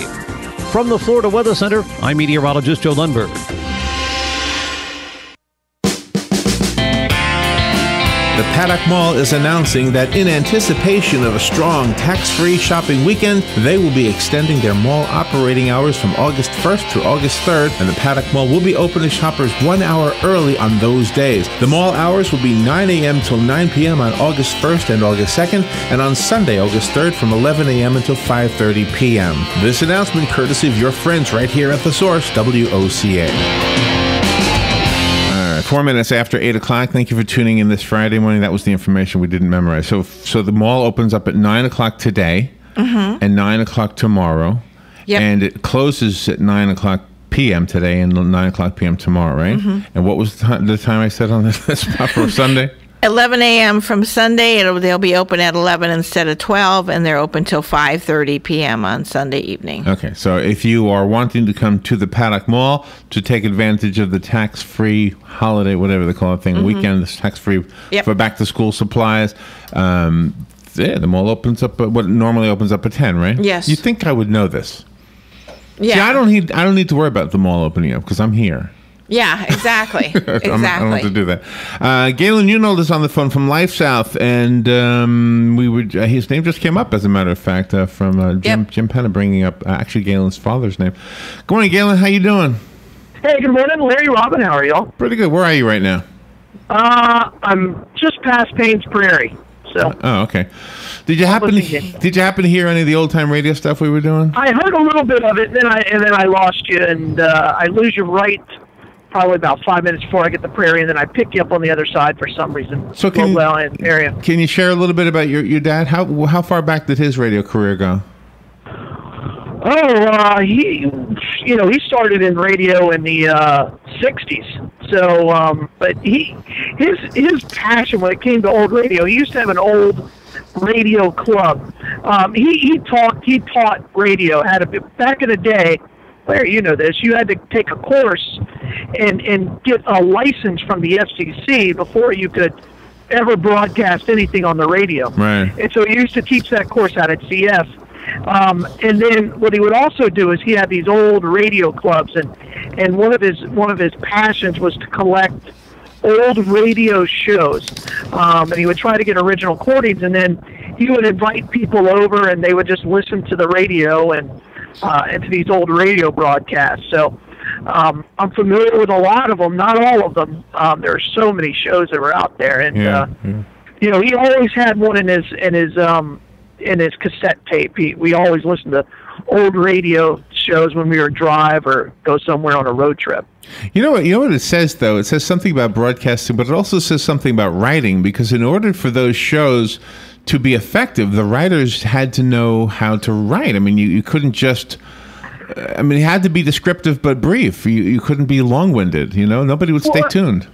From the Florida Weather Center, I'm meteorologist Joe Lundberg. The Paddock Mall is announcing that in anticipation of a strong tax-free shopping weekend, they will be extending their mall operating hours from August 1st through August 3rd, and the Paddock Mall will be open to shoppers 1 hour early on those days. The mall hours will be 9 a.m. till 9 p.m. on August 1st and August 2nd, and on Sunday, August 3rd from 11 a.m. until 5:30 p.m. This announcement courtesy of your friends right here at The Source, WOCA. 4 minutes after 8 o'clock. Thank you for tuning in this Friday morning. That was the information we didn't memorize. So the mall opens up at 9 o'clock today and 9 o'clock tomorrow. Yep. And it closes at 9 o'clock p.m. today and 9 o'clock p.m. tomorrow, right? And what was the time I said on this spot for Sunday? 11 a.m. from Sunday. They'll be open at 11 instead of 12, and they're open till 5:30 p.m. on Sunday evening. Okay, so if you are wanting to come to the Paddock Mall to take advantage of the tax-free holiday, whatever they call it thing, weekend, this tax-free for back-to-school supplies, the mall opens up, what normally opens up at 10, right? Yes. You'd think I would know this. Yeah. See, I don't need to worry about the mall opening up because I'm here. Yeah, exactly. I don't have to do that. Galen Unold is on the phone from Life South, and his name just came up, as a matter of fact, from Jim Pella bringing up actually Galen's father's name. Good morning, Galen. How you doing? Hey, good morning, Larry, Robin. How are y'all? Pretty good. Where are you right now? I'm just past Payne's Prairie. So. Oh, okay. Did you happen to hear any of the old time radio stuff we were doing? I heard a little bit of it, and then I lost you, and I lose you right probably about 5 minutes before I get the prairie, and then I pick you up on the other side for some reason. So can you share a little bit about your dad? How far back did his radio career go? Oh, he started in radio in the 60s. So, but his passion when it came to old radio, he used to have an old radio club. He taught radio. Back in the day, Larry, you know this, you had to take a course and get a license from the FCC before you could ever broadcast anything on the radio. Right. And so he used to teach that course out at CF. And then what he would also do is he had these old radio clubs, and one of his passions was to collect old radio shows. And he would try to get original recordings, and then he would invite people over, and they would just listen to the radio and to these old radio broadcasts. So I'm familiar with a lot of them, not all of them. There are so many shows that were out there, and you know, he always had one in his cassette tape. We always listened to old radio shows when we were drive or go somewhere on a road trip. You know what it says, though? It says something about broadcasting, but it also says something about writing, because in order for those shows to be effective, the writers had to know how to write. I mean, you couldn't just... I mean, it had to be descriptive but brief. You couldn't be long-winded, you know? Nobody would stay tuned.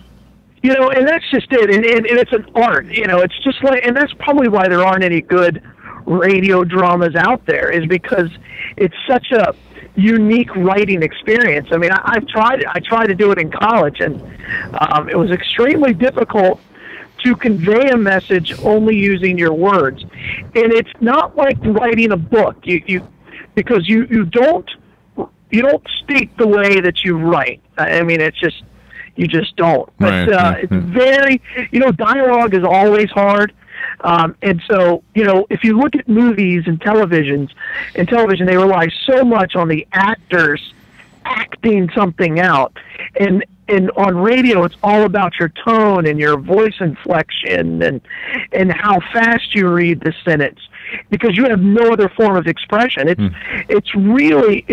You know, and that's just it. And it's an art, you know. It's just like... And that's probably why there aren't any good radio dramas out there, is because it's such a unique writing experience. I mean, I tried to do it in college, and it was extremely difficult to convey a message only using your words. And it's not like writing a book. Because you don't speak the way that you write. I mean, you just don't. But it's very, you know, dialogue is always hard. And so, you know, if you look at movies and television, they rely so much on the actors acting something out. And on radio, it's all about your tone and your voice inflection and how fast you read the sentence, because you have no other form of expression. It's really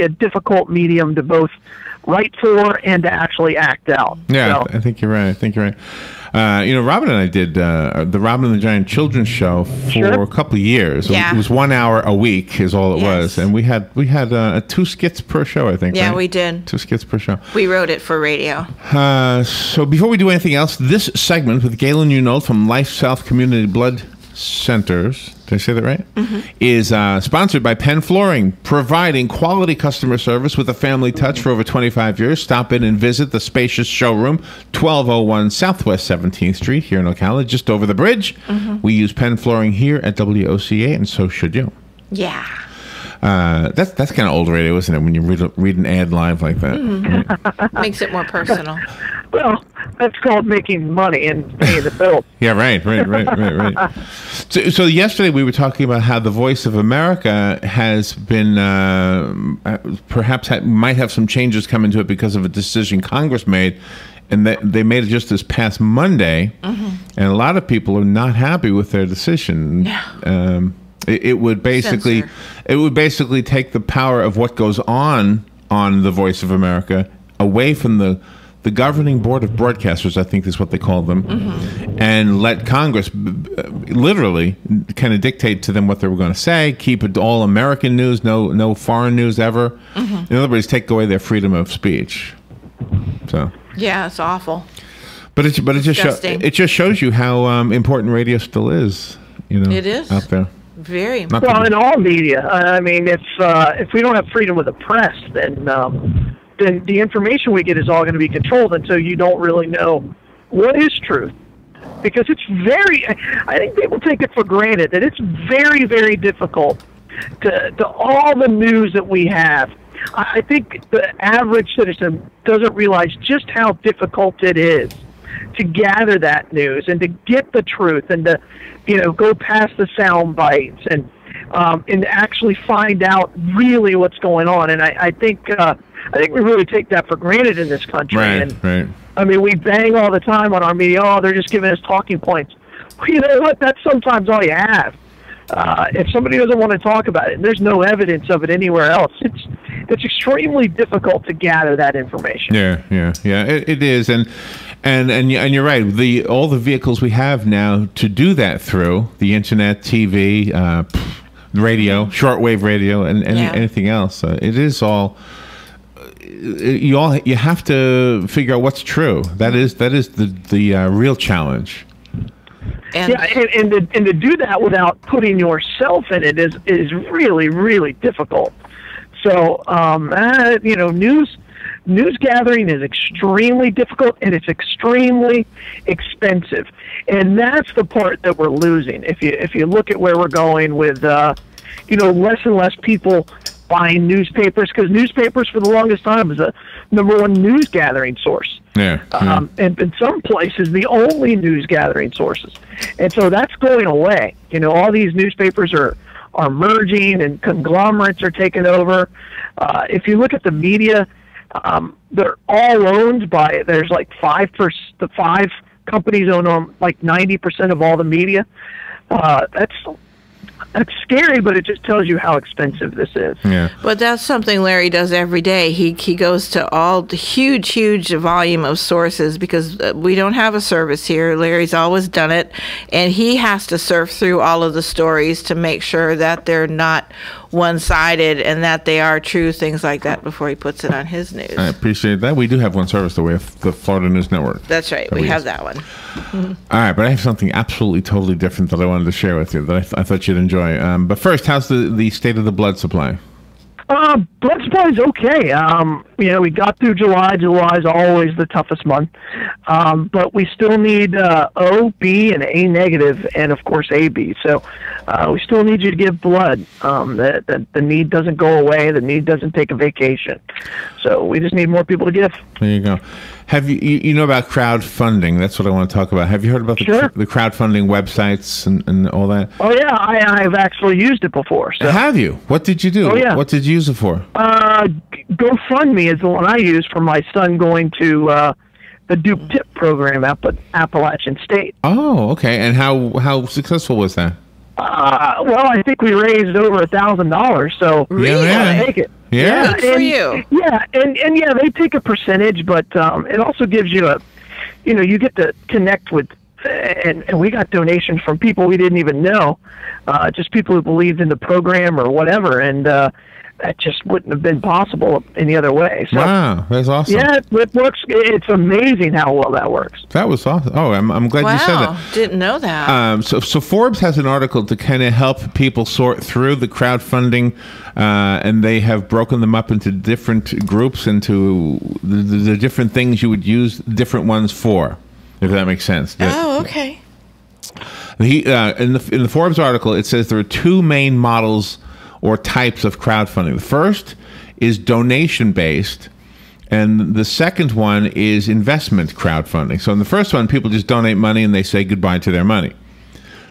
a difficult medium to both write for and to actually act out. Yeah, so. I think you're right. You know, Robin and I did the Robin and the Giant Children's Show for a couple of years. Yeah. It was 1 hour a week is all it was. And we had 2 skits per show, I think. Yeah, right? we did. 2 skits per show. We wrote it for radio. So before we do anything else, this segment with Galen Unold from Life South Community Blood Centers, did I say that right? Is sponsored by Penn Flooring, providing quality customer service with a family touch for over 25 years. Stop in and visit the spacious showroom, 1201 Southwest 17th Street here in Ocala, just over the bridge. We use Penn Flooring here at WOCA, and so should you. Yeah. That's kind of old radio, isn't it, when you read an ad live like that? Makes it more personal. Well, that's called making money and paying the bills. Yeah, right. So yesterday we were talking about how the Voice of America has been might have some changes come into it because of a decision Congress made, and they made it just this past Monday, and a lot of people are not happy with their decision. Yeah. It would basically take the power of what goes on the Voice of America away from the governing board of broadcasters, I think is what they call them, and let Congress literally kind of dictate to them what they were going to say, keep it all American news, no foreign news ever. In other words, take away their freedom of speech. So yeah, it's awful. But it just shows you how important radio still is. You know, it is out there. Very important. Well, in all media. I mean, if we don't have freedom of the press, then the information we get is all going to be controlled until you don't really know what is truth. Because it's I think people take it for granted that it's very, very difficult to all the news that we have. I think the average citizen doesn't realize just how difficult it is to gather that news and to get the truth and to, go past the sound bites and actually find out really what's going on. And I think we really take that for granted in this country. Right. I mean, we bang all the time on our media. Oh, they're just giving us talking points. Well, you know what? That's sometimes all you have. If somebody doesn't want to talk about it, and there's no evidence of it anywhere else, it's extremely difficult to gather that information. Yeah. It is, and you're right. All the vehicles we have now to do that through the internet, TV, radio, shortwave radio, and anything else. It is all. You have to figure out what's true. That is the real challenge. And to do that without putting yourself in it is really, really difficult. So news gathering is extremely difficult, and it's extremely expensive, and that's the part that we're losing. If you look at where we're going with less and less people buying newspapers, because newspapers for the longest time was the #1 news gathering source. And in some places, the only news gathering sources. And so that's going away. All these newspapers are merging and conglomerates are taking over. If you look at the media, they're all owned by, there's like 5 companies own like 90% of all the media. That's scary, but it just tells you how expensive this is. Yeah. But that's something Larry does every day. He goes to all the huge volume of sources because we don't have a service here. Larry's always done it, and he has to surf through all of the stories to make sure that they're not one-sided and that they are true, things like that, before he puts it on his news. I appreciate that. We do have one service, though. We have the Florida News Network. That's right. We have that one. All right, but I have something absolutely, totally different that I wanted to share with you that I thought you'd enjoy. But first, how's the state of the blood supply? Blood supply is okay. We got through July. July is always the toughest month. But we still need O, B, and A negative, and of course AB. So we still need you to give blood. The need doesn't go away. The need doesn't take a vacation. So we just need more people to give. There you go. Have you know about crowdfunding? That's what I want to talk about. Have you heard about the crowdfunding websites and all that? Oh yeah, I've actually used it before. So. Have you? What did you do? Oh yeah. What did you use it for? GoFundMe is the one I use for my son going to the Duke Tip program up at Appalachian State. Oh, okay. And how successful was that? Well, I think we raised over $1,000. So really, take it. Yeah, good for you. Yeah, and yeah, they take a percentage, but it also gives you you get to connect with, and we got donations from people we didn't even know, just people who believed in the program or whatever, and that just wouldn't have been possible any other way. So, wow, that's awesome. Yeah, it works. It's amazing how well that works. That was awesome. Oh, I'm glad you said that. Didn't know that. So Forbes has an article to kind of help people sort through the crowdfunding, and they have broken them up into different groups, into the different things you would use different ones for, if that makes sense. Oh, okay. In the Forbes article, it says there are 2 main models or types of crowdfunding. The first is donation-based, and the second one is investment crowdfunding. So in the first one, people just donate money and they say goodbye to their money.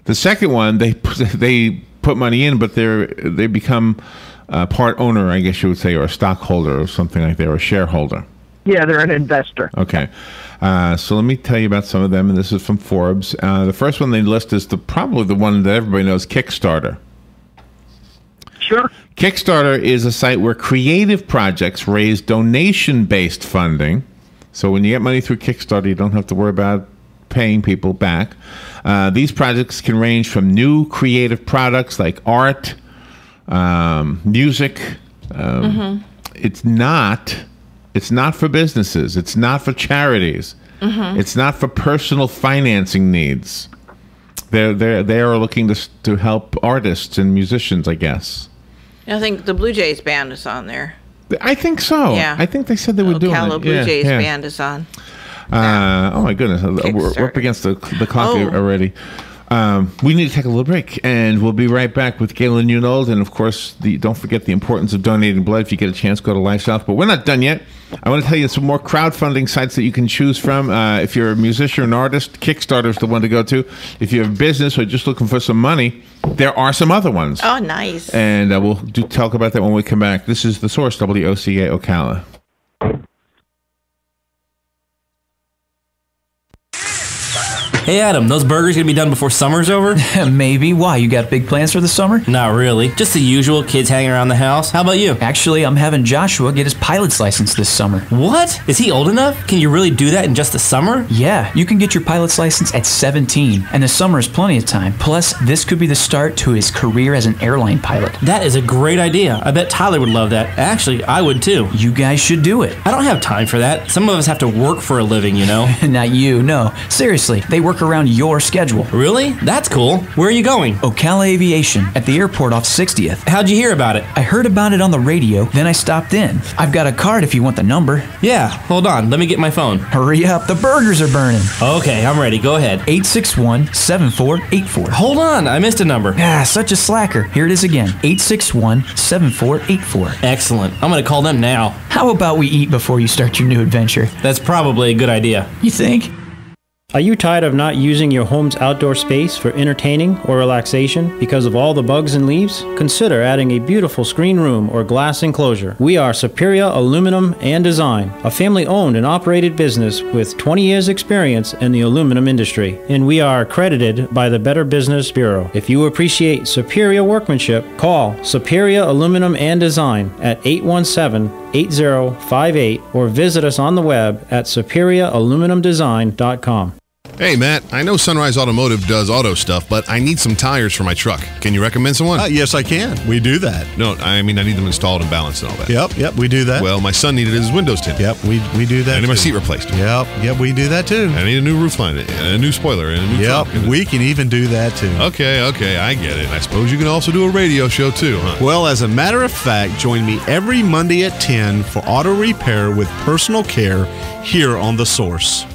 The second one, they put money in, but they become part owner, I guess you would say, or a stockholder or something like that, or a shareholder. Yeah, they're an investor. Okay. So let me tell you about some of them, and this is from Forbes. The first one they list is probably the one that everybody knows, Kickstarter. Sure. Kickstarter is a site where creative projects raise donation-based funding. So when you get money through Kickstarter, you don't have to worry about paying people back. These projects can range from new creative products like art, music. It's not for businesses. It's not for charities. It's not for personal financing needs. They are looking to help artists and musicians, I guess. I think the Blue Jays band is on there. I think so. Yeah. I think they said they were doing it. Ocala Blue Jays band is on. Oh my goodness, we're up against the clock already. we need to take a little break, and we'll be right back with Galen Pella. And, of course, don't forget the importance of donating blood. If you get a chance, go to LifeSouth. But we're not done yet. I want to tell you some more crowdfunding sites that you can choose from. If you're a musician or an artist, Kickstarter is the one to go to. If you have a business or just looking for some money, there are some other ones. Oh, nice. And we'll talk about that when we come back. This is The Source, WOCA Ocala. Hey, Adam, those burgers gonna be done before summer's over? Maybe. Why? You got big plans for the summer? Not really. Just the usual, kids hanging around the house. How about you? Actually, I'm having Joshua get his pilot's license this summer. What? Is he old enough? Can you really do that in just the summer? Yeah, you can get your pilot's license at 17, and the summer is plenty of time. Plus, this could be the start to his career as an airline pilot. That is a great idea. I bet Tyler would love that. Actually, I would too. You guys should do it. I don't have time for that. Some of us have to work for a living, you know? Not you, no. Seriously, they work around your schedule. Really? That's cool. Where are you going? Ocala Aviation, at the airport off 60th. How'd you hear about it? I heard about it on the radio, then I stopped in. I've got a card if you want the number. Yeah, hold on. Let me get my phone. Hurry up, the burgers are burning. Okay, I'm ready. Go ahead. 861-7484. Hold on, I missed a number. Such a slacker. Here it is again. 861-7484. Excellent. I'm gonna call them now. How about we eat before you start your new adventure? That's probably a good idea. You think? Are you tired of not using your home's outdoor space for entertaining or relaxation because of all the bugs and leaves? Consider adding a beautiful screen room or glass enclosure. We are Superior Aluminum and Design, a family-owned and operated business with 20 years experience in the aluminum industry, and we are accredited by the Better Business Bureau. If you appreciate superior workmanship, call Superior Aluminum and Design at 817-8058 or visit us on the web at superiораluminumdesign.com. Hey, Matt, I know Sunrise Automotive does auto stuff, but I need some tires for my truck. Can you recommend someone? Yes, I can. We do that. No, I mean, I need them installed and balanced and all that. Yep, we do that. Well, my son needed his windows tinted. Yep, we do that. I need my seat replaced. Yep, we do that too. I need a new roof line, and a new spoiler, and a new trunk. We can even do that too. Okay, I get it. I suppose you can also do a radio show too, huh? Well, as a matter of fact, join me every Monday at 10 for auto repair with personal care here on The Source.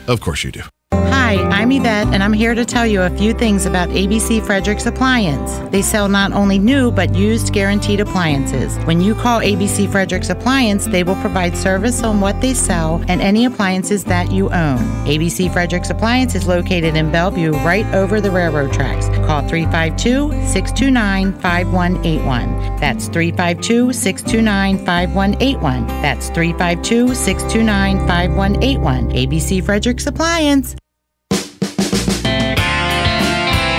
Of course you do. Hi, I'm Yvette, and I'm here to tell you a few things about ABC Frederick's Appliance. They sell not only new, but used guaranteed appliances. When you call ABC Frederick's Appliance, they will provide service on what they sell and any appliances that you own. ABC Frederick's Appliance is located in Bellevue, right over the railroad tracks. Call 352-629-5181. That's 352-629-5181. That's 352-629-5181. ABC Frederick's Appliance.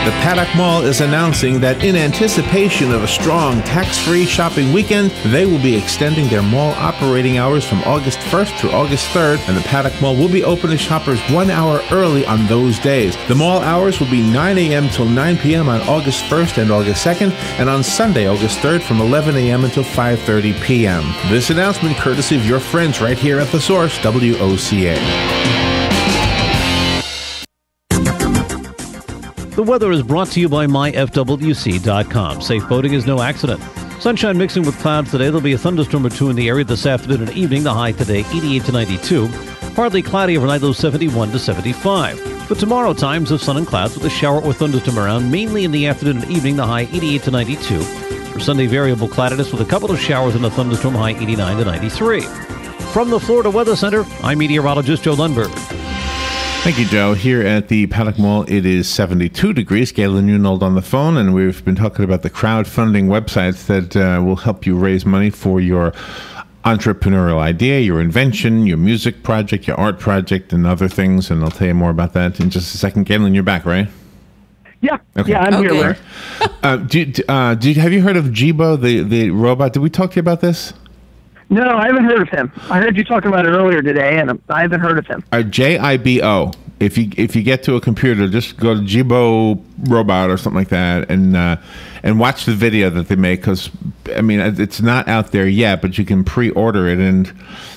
The Paddock Mall is announcing that in anticipation of a strong tax-free shopping weekend, they will be extending their mall operating hours from August 1st through August 3rd, and the Paddock Mall will be open to shoppers 1 hour early on those days. The mall hours will be 9 a.m. till 9 p.m. on August 1st and August 2nd, and on Sunday, August 3rd from 11 a.m. until 5:30 p.m. This announcement courtesy of your friends right here at The Source, WOCA. The weather is brought to you by myfwc.com. Safe boating is no accident. Sunshine mixing with clouds today. There'll be a thunderstorm or two in the area this afternoon and evening. The high today, 88 to 92. Partly cloudy overnight, low 71 to 75. For tomorrow, times of sun and clouds with a shower or thunderstorm around, mainly in the afternoon and evening. The high, 88 to 92. For Sunday, variable cloudiness with a couple of showers and a thunderstorm, high 89 to 93. From the Florida Weather Center, I'm meteorologist Joe Lundberg. Thank you, Joe. Here at the Paddock Mall, it is 72 degrees. Galen Pella on the phone, and we've been talking about the crowdfunding websites that will help you raise money for your entrepreneurial idea, your invention, your music project, your art project, and other things. And I'll tell you more about that in just a second. Galen, you're back, right? Yeah. Okay. Yeah, I'm here. Have you heard of Jibo, the robot? Did we talk to you about this? No, I haven't heard of him. I heard you talking about it earlier today, and I haven't heard of him. Jibo. If you get to a computer, just go to Jibo Robot or something like that, and watch the video that they make. Because I mean, it's not out there yet, but you can pre-order it. And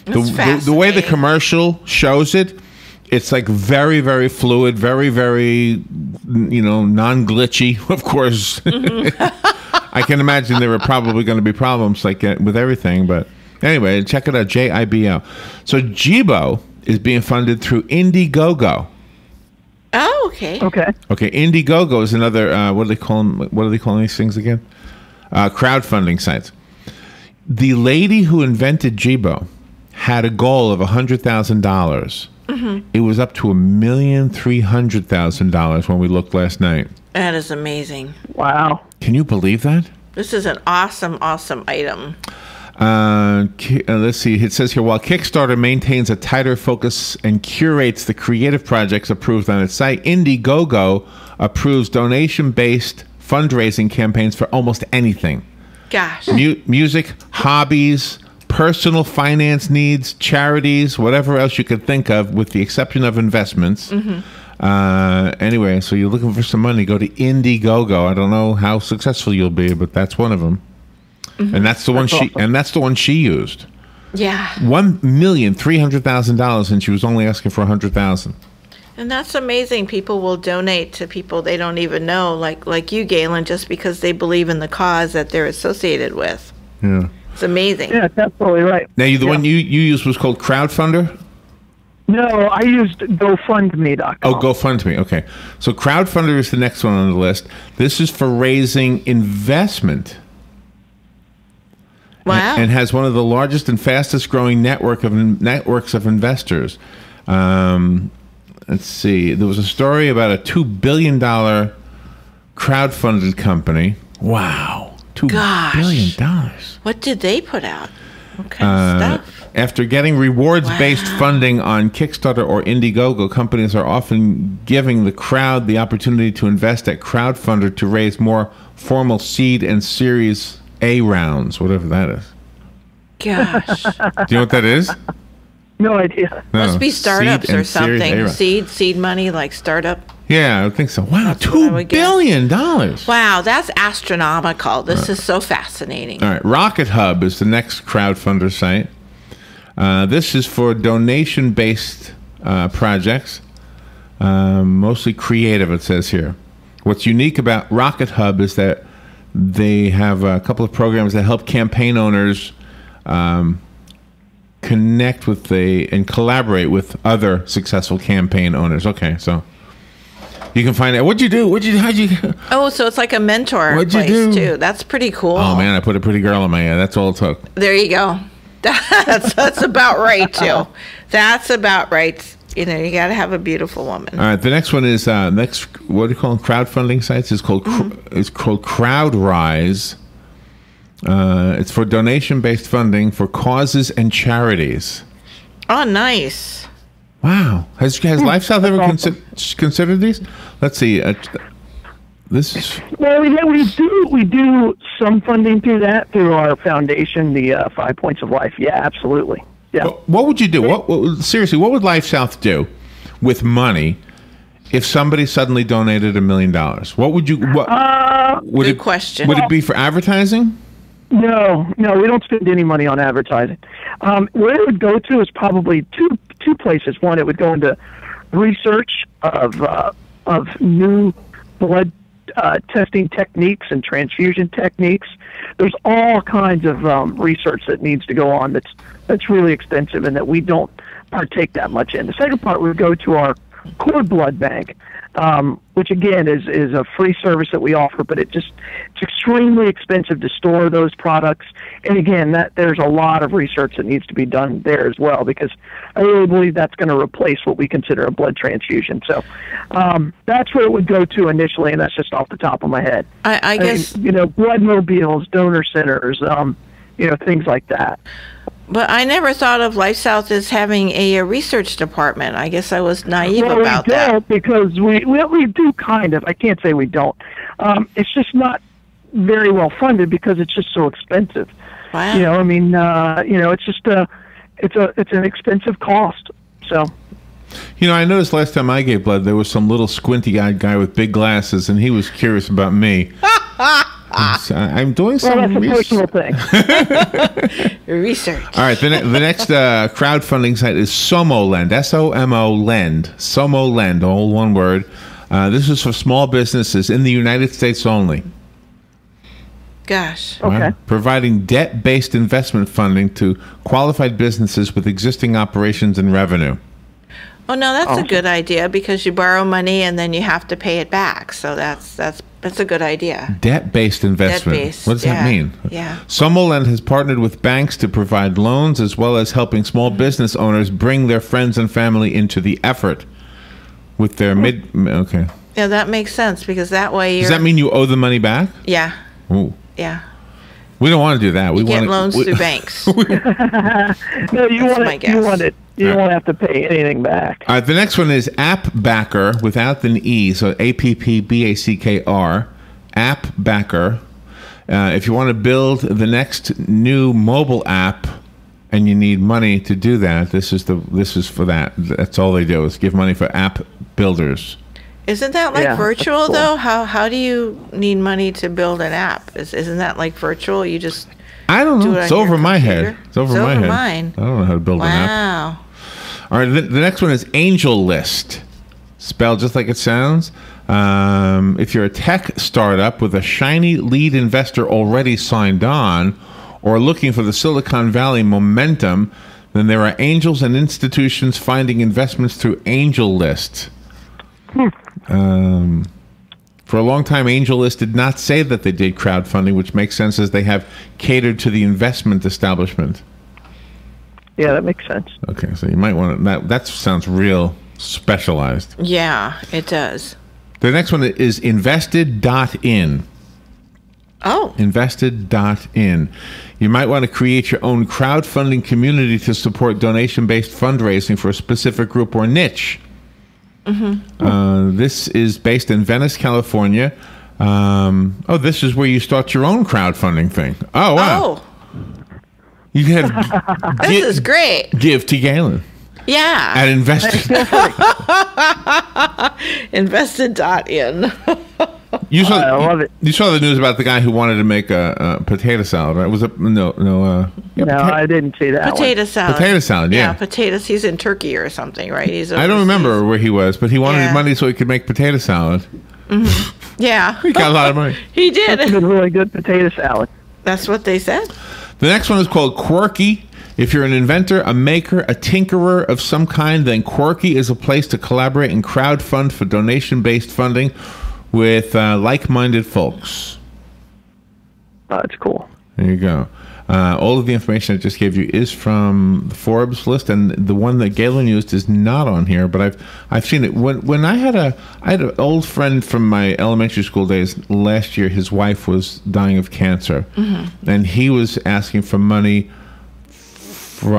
the way the commercial shows it, it's like very, very fluid, very, very non-glitchy. Of course, I can imagine there were probably going to be problems like with everything, but. Anyway, check it out, Jibo. So Jibo is being funded through Indiegogo. Oh, okay. Okay. Okay, Indiegogo is another. What do they call them? What are they calling these things again? Crowdfunding sites. The lady who invented Jibo had a goal of $100,000. It was up to $1,300,000 when we looked last night. That is amazing. Wow. Can you believe that? This is an awesome item. Let's see. It says here, while Kickstarter maintains a tighter focus and curates the creative projects approved on its site, Indiegogo approves donation-based fundraising campaigns for almost anything. Gosh. Music, hobbies, personal finance needs, charities, whatever else you could think of, with the exception of investments. Anyway, so you're looking for some money, go to Indiegogo. I don't know how successful you'll be, but that's one of them. And that's the one she used. Yeah. $1,300,000, and she was only asking for $100,000. And that's amazing. People will donate to people they don't even know, like you, Galen, just because they believe in the cause that they're associated with. Yeah. It's amazing. Yeah, that's absolutely right. Now, the one you used was called Crowdfunder? No, I used GoFundMe.com. Oh, GoFundMe. Okay. So Crowdfunder is the next one on the list. This is for raising investment. Wow. And has one of the largest and fastest growing networks of investors. Let's see. There was a story about a $2 billion crowdfunded company. Wow. $2 billion. What did they put out? What kind of stuff? After getting rewards-based funding on Kickstarter or Indiegogo, companies are often giving the crowd the opportunity to invest at Crowdfunder to raise more formal seed and Series A rounds, whatever that is. Gosh. Do you know what that is? No idea. No, Must be startups or something. Series Seed money, like startup. Yeah, I think so. Wow, $2 billion. Wow, that's astronomical. This is so fascinating. All right, Rocket Hub is the next crowdfunder site. This is for donation-based projects, mostly creative, it says here. What's unique about Rocket Hub is that they have a couple of programs that help campaign owners connect with and collaborate with other successful campaign owners. Okay, so you can find out. How'd you do? Oh, so it's like a mentor What'd you place do? too. That's pretty cool. Oh man, I put a pretty girl in my head. That's all it took. There you go. That's about right too. That's about right. You know, you got to have a beautiful woman. All right, the next one is what do you call them? Crowdfunding sites. It's called CrowdRise. It's for donation-based funding for causes and charities. Oh, nice. Wow. Has Life South ever considered these? Let's see. This is... Well, we do some funding through through our foundation, the 5 Points of Life. Yeah, absolutely. Yeah. What would you do? Seriously, what would Life South do with money if somebody suddenly donated $1 million? What would you... Good question. Would it be for advertising? No, we don't spend any money on advertising. Where it would go to is probably two places. One, it would go into research of new blood testing techniques and transfusion techniques. There's all kinds of research that needs to go on that's really expensive and that we don't partake that much in. The second part would go to our cord blood bank, which again is a free service that we offer, but it's extremely expensive to store those products. And again, there's a lot of research that needs to be done there as well, because I really believe that's going to replace what we consider a blood transfusion. So that's where it would go to initially, and that's just off the top of my head. I guess, blood mobiles, donor centers, things like that. But I never thought of Life South as having a research department. I guess I was naive about that. We don't, because we do kind of. I can't say we don't. It's just not very well funded because it's just so expensive. Wow. It's just it's an expensive cost. So. I noticed last time I gave blood, there was some little squinty-eyed guy with big glasses, and he was curious about me. I'm doing some that's a personal thing. Research. All right, the next crowdfunding site is SomoLend, S-O-M-O Lend, SomoLend, all one word. This is for small businesses in the United States only. Gosh. Wow. Okay. Providing debt-based investment funding to qualified businesses with existing operations and revenue. Oh no, that's a good idea because you borrow money and then you have to pay it back. So that's a good idea. Debt-based investment. Debt-based, What does that mean? Yeah. Summerland has partnered with banks to provide loans as well as helping small business owners bring their friends and family into the effort. With their okay. Yeah, that makes sense because that way Does that mean you owe the money back? Yeah. Ooh. Yeah. We don't want to do that. We get want loans through banks. No, you want it. You won't have to pay anything back. All right, the next one is App Backer without an E, so AppBackr. App Backer. If you want to build the next new mobile app and you need money to do that, this is for that. That's all they do is give money for app builders. Isn't that like virtual though? How do you need money to build an app? Isn't that like virtual? You just I don't know. It's over my head. It's over my head. Mine. I don't know how to build an app. Wow. All right, the next one is Angel List, spelled just like it sounds. If you're a tech startup with a shiny lead investor already signed on, or looking for the Silicon Valley momentum, then there are angels and institutions finding investments through Angel List. For a long time, Angel List did not say that they did crowdfunding, which makes sense as they have catered to the investment establishment. Yeah, that makes sense. Okay, so you might want to... That sounds real specialized. Yeah, it does. The next one is invested.in. Oh. Invested.in. You might want to create your own crowdfunding community to support donation-based fundraising for a specific group or niche. This is based in Venice, California. This is where you start your own crowdfunding thing. Oh, wow. Oh. You had this is great. Give to Galen. Yeah. At Invested. Invested.in. You saw, I love it. You saw the news about the guy who wanted to make a potato salad, right? Was it no? I didn't see that. Potato salad. Potato salad, yeah. Potatoes. He's in Turkey or something, right? I don't remember where he was, but he wanted money so he could make potato salad. Yeah. He got a lot of money. He did. That's a really good potato salad. That's what they said. The next one is called Quirky. If you're an inventor, a maker, a tinkerer of some kind, then Quirky is a place to collaborate and crowdfund for donation-based funding with like-minded folks. Oh, that's cool. There you go. All of the information I just gave you is from the Forbes list, and the one that Galen used is not on here. But I've seen it. When I had an old friend from my elementary school days last year. His wife was dying of cancer, and he was asking for money through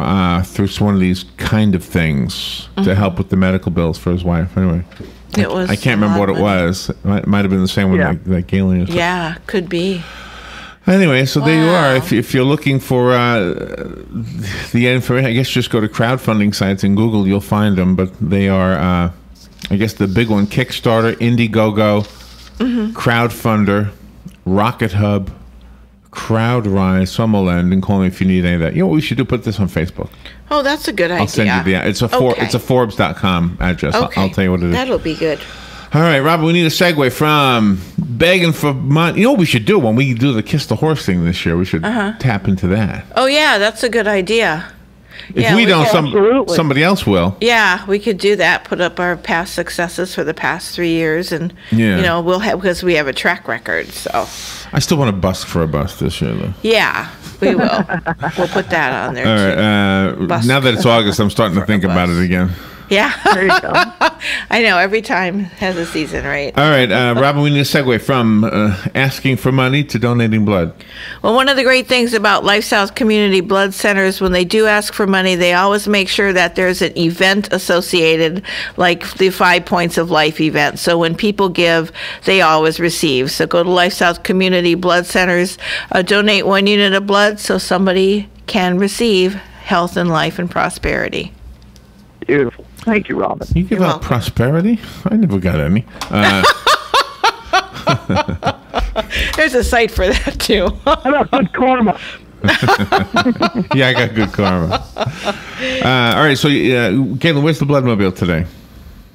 one of these kind of things to help with the medical bills for his wife. Anyway. I can't remember what it was. It might have been the same one that Galen used. Yeah, could be. Anyway, so there you are. If you're looking for the information, I guess just go to crowdfunding sites in Google. You'll find them. But they are, I guess, the big one: Kickstarter, Indiegogo, Crowdfunder, Rocket Hub, CrowdRise, Summerland, and call me if you need any of that. You know what we should do? Put this on Facebook. Oh, that's a good idea. I'll send you the. It's a Forbes.com address. Okay. I'll tell you what it is. That'll be good. All right, Robert, we need a segue from begging for money. You know what we should do when we do the Kiss the Horse thing this year? We should tap into that. Oh, yeah, that's a good idea. If we don't, somebody else will. Yeah, we could do that. Put up our past successes for the past 3 years, and we'll have because we have a track record. So I still want to bust for a bust this year, though. Yeah, we will. We'll put that on there. All right. Now that it's August, I'm starting to think about it again. Yeah. There you go. I know. Every time has a season, right? All right, Robin, we need a segue from asking for money to donating blood. Well, one of the great things about Lifestyle Community Blood Centers, when they do ask for money, they always make sure that there's an event associated, like the 5 Points of Life event. So when people give, they always receive. So go to Lifestyle Community Blood Centers, donate 1 unit of blood so somebody can receive health and life and prosperity. Beautiful. Thank you, Robin. You give out prosperity? I never got any. There's a site for that, too. How about good karma? Yeah, I got good karma. All right, so, Galen, where's the Bloodmobile today?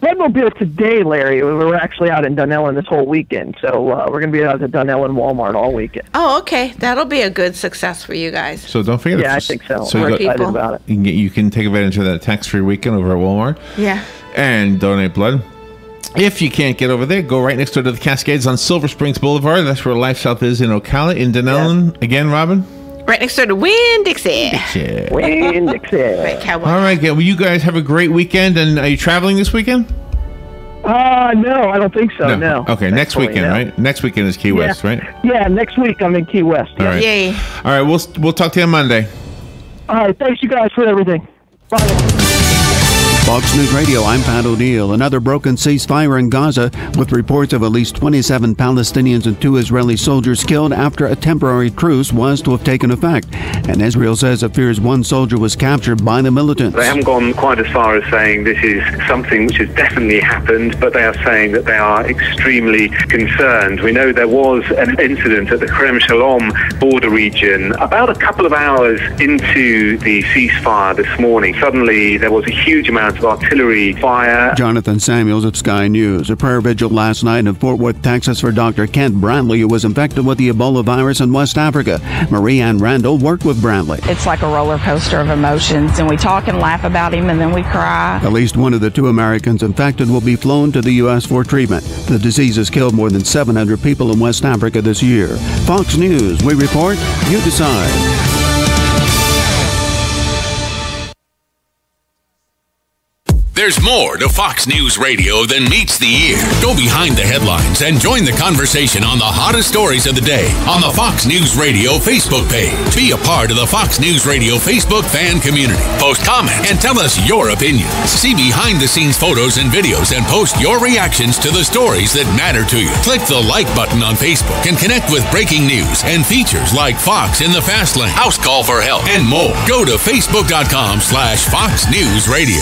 Bloodmobile today, Larry. We're actually out in Dunellen this whole weekend, so we're going to be out at Dunellen Walmart all weekend. Oh, okay. That'll be a good success for you guys. So don't forget. Yeah, I think so. So we're excited about it. You can take advantage of that tax-free weekend over at Walmart. Yeah. and donate blood. If you can't get over there, go right next door to the Cascades on Silver Springs Boulevard. That's where Life South is in Ocala. In Denellen, again, Robin? Right next door to Winn-Dixie. Winn-Dixie. All right, well, you guys have a great weekend. And are you traveling this weekend? No, I don't think so, no. Okay, next weekend, right? Next weekend is Key West, right? Yeah, next week I'm in Key West. All right. Yay. All right, we'll talk to you on Monday. All right, thanks you guys for everything. Bye. Fox News Radio, I'm Pat O'Neill. Another broken ceasefire in Gaza, with reports of at least 27 Palestinians and 2 Israeli soldiers killed after a temporary truce was to have taken effect. And Israel says it fears 1 soldier was captured by the militants. They haven't gone quite as far as saying this is something which has definitely happened, but they are saying that they are extremely concerned. We know there was an incident at the Kerem Shalom border region about a couple of hours into the ceasefire this morning. Suddenly there was a huge amount of artillery fire. Jonathan Samuels of Sky News. A prayer vigil last night in Fort Worth, Texas for Dr. Kent Bradley, who was infected with the Ebola virus in West Africa. Marie Ann Randall worked with Bradley. It's like a roller coaster of emotions, and we talk and laugh about him, and then we cry. At least one of the 2 Americans infected will be flown to the U.S. for treatment. The disease has killed more than 700 people in West Africa this year. Fox News, we report, you decide. There's more to Fox News Radio than meets the ear. Go behind the headlines and join the conversation on the hottest stories of the day on the Fox News Radio Facebook page. Be a part of the Fox News Radio Facebook fan community. Post comments and tell us your opinions. See behind-the-scenes photos and videos and post your reactions to the stories that matter to you. Click the like button on Facebook and connect with breaking news and features like Fox in the Fast Lane, House Call for Help, and more. Go to Facebook.com/Fox News Radio.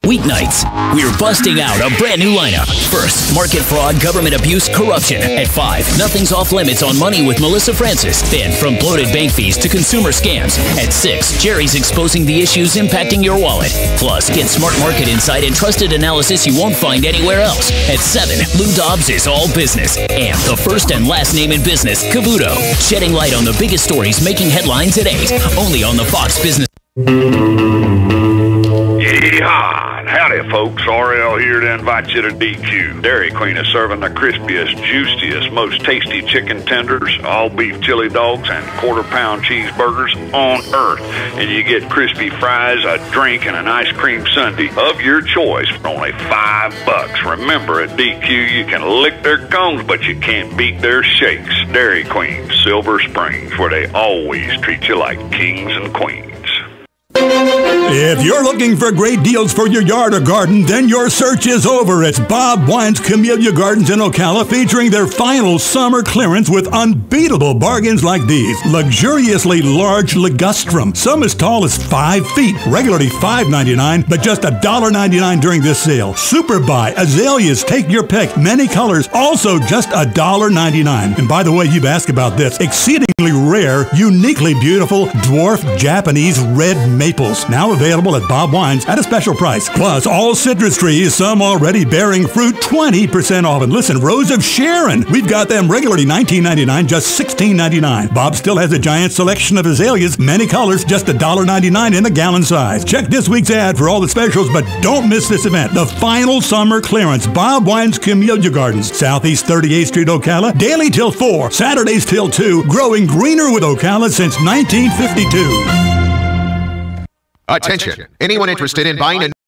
Weeknights, we're busting out a brand new lineup. First, market fraud, government abuse, corruption. At 5, nothing's off limits on money with Melissa Francis. Then, from bloated bank fees to consumer scams. At 6, Jerry's exposing the issues impacting your wallet. Plus, get smart market insight and trusted analysis you won't find anywhere else. At 7, Lou Dobbs is all business. And the first and last name in business, Cavuto. Shedding light on the biggest stories making headlines at 8. Only on the Fox Business. Yeehaw! Howdy, folks. RL here to invite you to DQ. Dairy Queen is serving the crispiest, juiciest, most tasty chicken tenders, all beef chili dogs, and quarter-pound cheeseburgers on earth. And you get crispy fries, a drink, and an ice cream sundae of your choice for only $5. Remember, at DQ, you can lick their cones, but you can't beat their shakes. Dairy Queen, Silver Springs, where they always treat you like kings and queens. If you're looking for great deals for your yard or garden, then your search is over. It's Bob Wine's Camellia Gardens in Ocala, featuring their final summer clearance with unbeatable bargains like these. Luxuriously large ligustrum, some as tall as 5 feet, regularly $5.99, but just $1.99 during this sale. Super Buy, azaleas, take your pick, many colors, also just $1.99. And by the way, you've asked about this, exceedingly rare, uniquely beautiful dwarf Japanese red maples, now available at Bob Wine's at a special price. Plus, all citrus trees, some already bearing fruit, 20% off. And listen, Rose of Sharon, we've got them regularly $19.99, just $16.99. Bob still has a giant selection of azaleas, many colors, just $1.99 in a gallon size. Check this week's ad for all the specials, but don't miss this event, the final summer clearance. Bob Wine's Camellia Gardens, Southeast 38th Street, Ocala, daily till 4, Saturdays till 2, growing greener with Ocala since 1952. Attention! Anyone interested in buying a